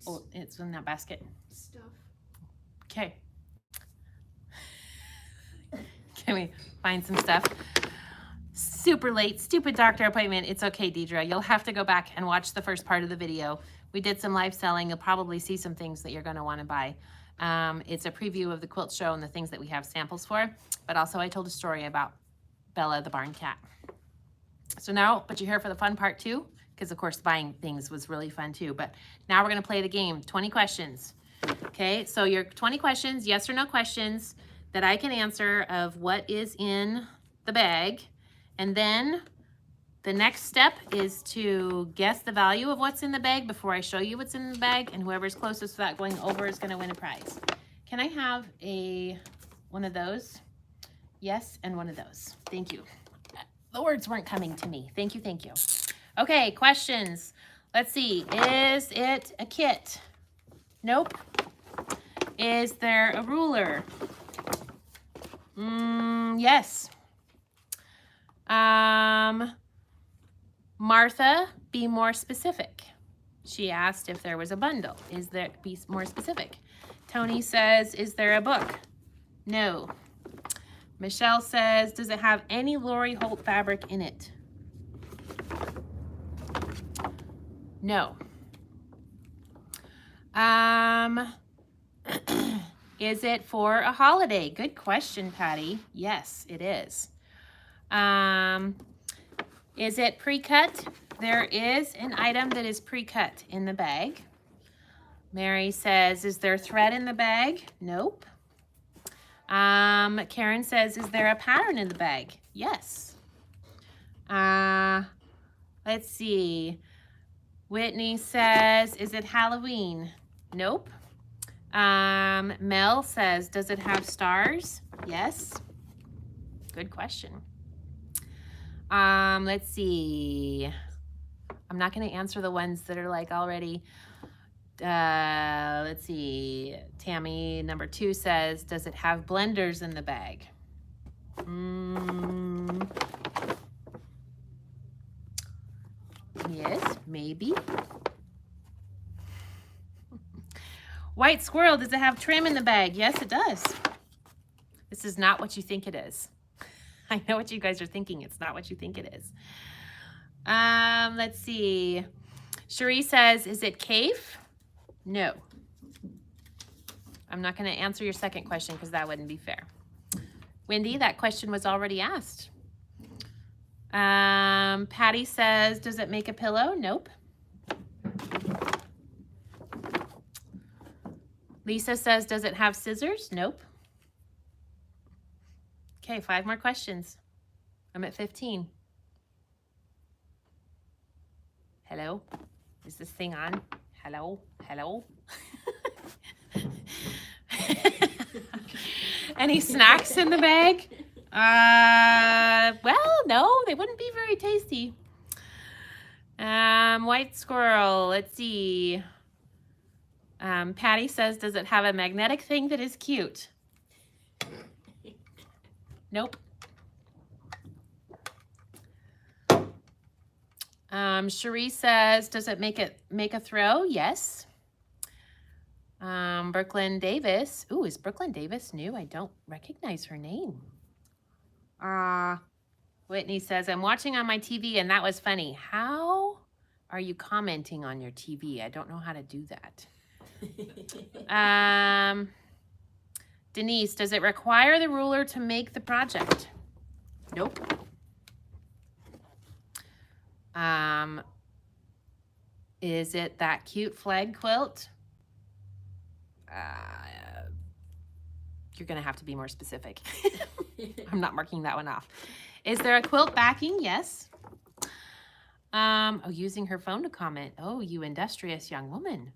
Oh, it's in that basket. Stuff. Okay. Can we find some stuff? Super late, stupid doctor appointment. It's okay, Deidre. You'll have to go back and watch the first part of the video. We did some live selling. You'll probably see some things that you're going to want to buy. It's a preview of the quilt show and the things that we have samples for. But also I told a story about Bella the barn cat. So now, but you're here for the fun part too, because of course buying things was really fun too. But now we're going to play the game. 20 questions. Okay, so your 20 questions, yes or no questions that I can answer of what is in the bag. And then the next step is to guess the value of what's in the bag before I show you what's in the bag, and whoever's closest without going over is going to win a prize. Can I have one of those? Yes, and one of those. Thank you. The words weren't coming to me. Thank you, thank you. Okay, questions. Let's see. Is it a kit? Nope. Is there a ruler? Yes. Martha, be more specific. She asked if there was a bundle. Be more specific. Tony says, is there a book? No. Michelle says, does it have any Lori Holt fabric in it? No. Is it for a holiday? Good question, Patty. Yes, it is. Is it pre-cut? There is an item that is pre-cut in the bag. Mary says, is there thread in the bag? Nope. Karen says, is there a pattern in the bag? Yes. Let's see. Whitney says, is it Halloween? Nope. Mel says, does it have stars? Yes. Good question. Let's see. I'm not going to answer the ones that are like already. Let's see. Tammy, number 2 says, does it have blenders in the bag? Yes, maybe. White squirrel, does it have trim in the bag? Yes, it does. This is not what you think it is. I know what you guys are thinking. It's not what you think it is. Let's see. Cherie says, is it cave? No. I'm not going to answer your second question because that wouldn't be fair. Wendy, that question was already asked. Patty says, does it make a pillow? Nope. Lisa says, does it have scissors? Nope. Okay, 5 more questions. I'm at 15. Hello? Is this thing on? Hello? Hello? Any snacks in the bag? Well, no, they wouldn't be very tasty. White squirrel, let's see. Patty says, does it have a magnetic thing that is cute? Nope. Cherie says, does it make a throw? Yes. Brooklyn Davis. Ooh, is Brooklyn Davis new? I don't recognize her name. Whitney says, I'm watching on my TV and that was funny. How are you commenting on your TV? I don't know how to do that. Denise, does it require the ruler to make the project? Nope. Is it that cute flag quilt? You're gonna have to be more specific. I'm not marking that one off. Is there a quilt backing? Yes. Oh, using her phone to comment. Oh, you industrious young woman.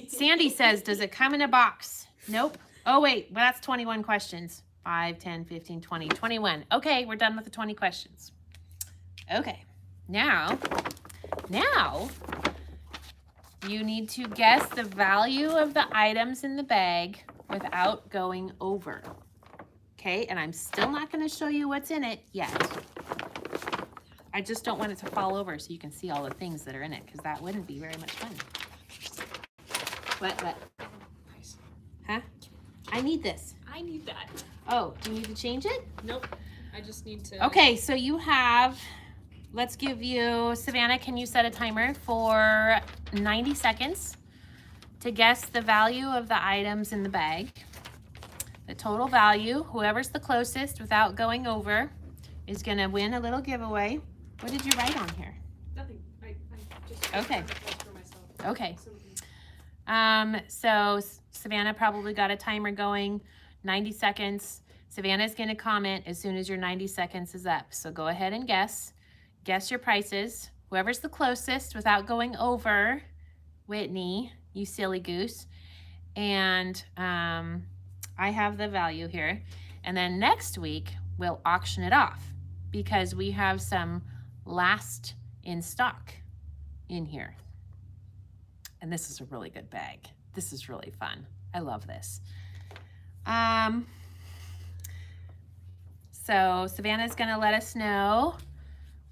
Sandy says, does it come in a box? Nope. Oh, wait, well, that's 21 questions. 5, 10, 15, 20, 21. Okay, we're done with the 20 questions. Okay, now you need to guess the value of the items in the bag without going over. Okay, and I'm still not going to show you what's in it yet. I just don't want it to fall over so you can see all the things that are in it because that wouldn't be very much fun. What? Huh? I need this. I need that. Oh, do you need to change it? Nope. I just need to. Okay, so you have, let's give you, Savannah, can you set a timer for 90 seconds to guess the value of the items in the bag? The total value, whoever's the closest without going over, is going to win a little giveaway. What did you write on here? Nothing. I just. Okay. For myself. Okay. So So Savannah probably got a timer going, 90 seconds. Savannah's going to comment as soon as your 90 seconds is up. So go ahead and guess your prices. Whoever's the closest without going over, Whitney, you silly goose. And I have the value here. And then next week, we'll auction it off because we have some last in stock in here. And this is a really good bag. This is really fun. I love this. So Savannah's gonna let us know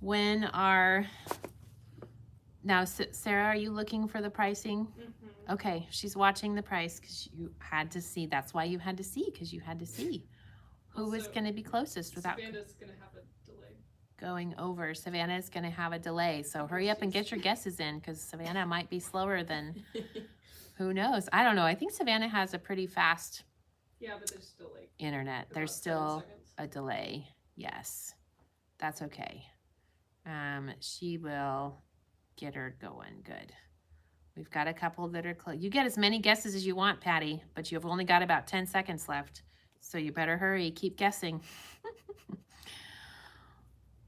when now Sarah, are you looking for the pricing? Mm-hmm. Okay, she's watching the price because you had to see. That's why you had to see, because you had to see who was gonna be closest without Savannah's gonna have a delay. going over. Savannah's gonna have a delay. So hurry up and get your guesses in because Savannah might be slower than, who knows? I don't know. I think Savannah has a pretty fast Yeah, but there's still like internet. about There's 7 still seconds. a delay. Yes, that's okay. She will get her going good. We've got a couple that are close. You get as many guesses as you want, Patty, but you've only got about 10 seconds left. So you better hurry, keep guessing.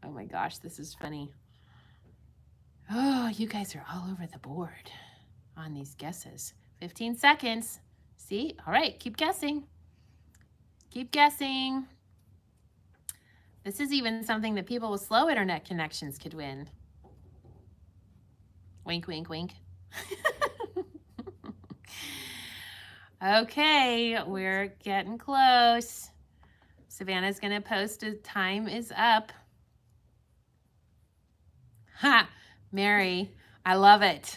Oh my gosh, this is funny. Oh, you guys are all over the board on these guesses. 15 seconds. See? All right, keep guessing. Keep guessing. This is even something that people with slow internet connections could win. Wink, wink, wink. Okay, we're getting close. Savannah's gonna post a time is up. Ha! Mary, I love it.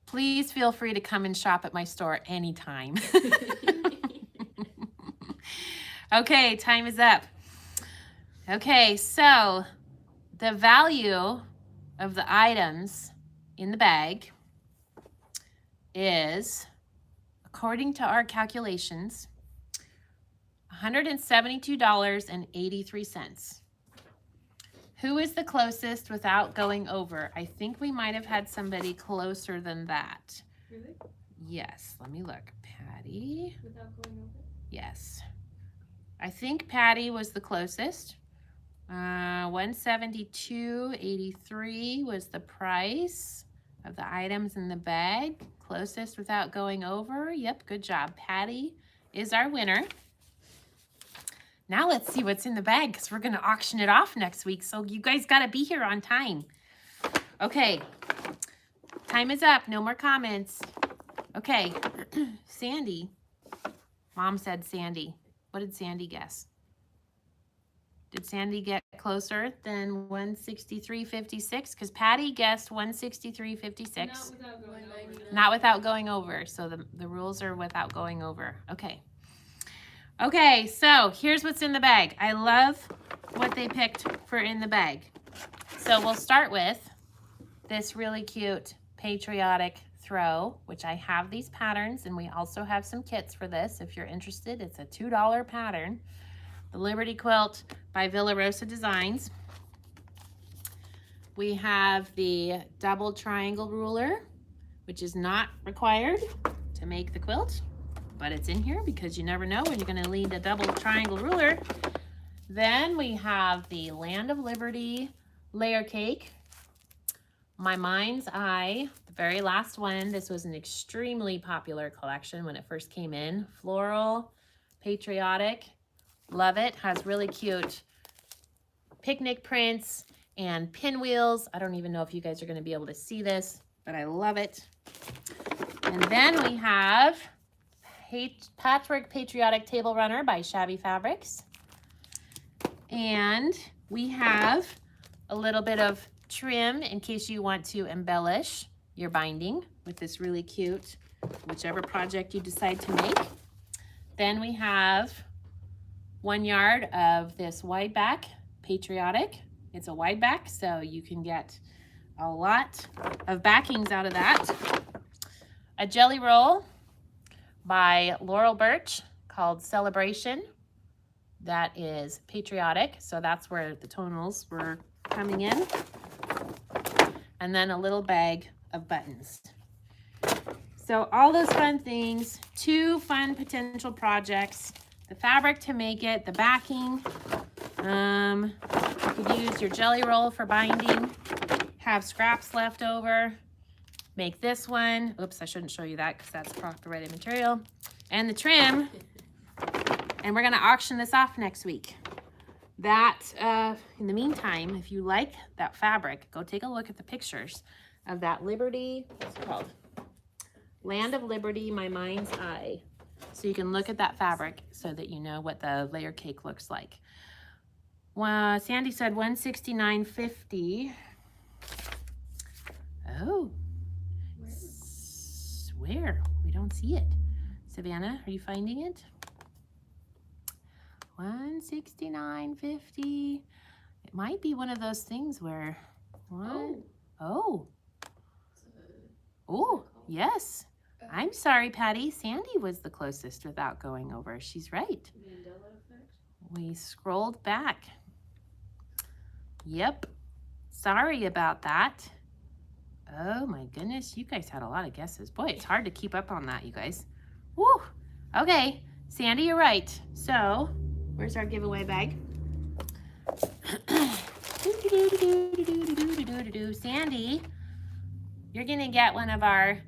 Please feel free to come and shop at my store anytime. Okay, time is up. Okay, so the value of the items in the bag is, according to our calculations, $172.83. Who is the closest without going over? I think we might have had somebody closer than that. Really? Yes, let me look. Patty. Without going over? Yes. I think Patty was the closest. 172.83 was the price of the items in the bag. Closest without going over. Yep, good job. Patty is our winner. Now let's see what's in the bag because we're going to auction it off next week. So you guys got to be here on time. Okay. Time is up. No more comments. Okay. Sandy. Mom said Sandy. What did Sandy guess? Did Sandy get closer than 163.56? Because Patty guessed 163.56. Not without going over. Not without going over. So the rules are without going over. Okay. Okay, so here's what's in the bag. I love what they picked for in the bag. So we'll start with this really cute patriotic throw, which I have these patterns, and we also have some kits for this. If you're interested, it's a $2 pattern. The Liberty Quilt by Villa Rosa Designs. We have the double triangle ruler, which is not required to make the quilt, but it's in here because you never know when you're going to need a double triangle ruler. Then we have the Land of Liberty layer cake. My Mind's Eye, the very last one. This was an extremely popular collection when it first came in. Floral, patriotic, love it. Has really cute picnic prints and pinwheels. I don't even know if you guys are going to be able to see this, but I love it. And then we have Patchwork Patriotic Table Runner by Shabby Fabrics. And we have a little bit of trim in case you want to embellish your binding with this really cute, whichever project you decide to make. Then we have 1 yard of this wide back patriotic. It's a wide back, so you can get a lot of backings out of that. A jelly roll by Laurel Birch called Celebration. That is patriotic, so that's where the tonals were coming in. And then a little bag of buttons. So all those fun things, 2 fun potential projects, the fabric to make it, the backing. You could use your jelly roll for binding, have scraps left over, make this one. Oops, I shouldn't show you that because that's copyrighted material. And the trim. And we're going to auction this off next week. That, in the meantime, if you like that fabric, go take a look at the pictures of that Liberty, what's it called? Land of Liberty, My Mind's Eye. So you can look at that fabric so that you know what the layer cake looks like. Well, Sandy said 169.50. Oh. Where? We don't see it. Savannah, are you finding it? 169.50. It might be one of those things where oh, yes. I'm sorry, Patty. Sandy was the closest without going over. She's right. Mandela effect. We scrolled back. Yep. Sorry about that. Oh my goodness, you guys had a lot of guesses. Boy, it's hard to keep up on that, you guys. Woo! Okay, Sandy, you're right. So, where's our giveaway bag? Sandy you're gonna get one of our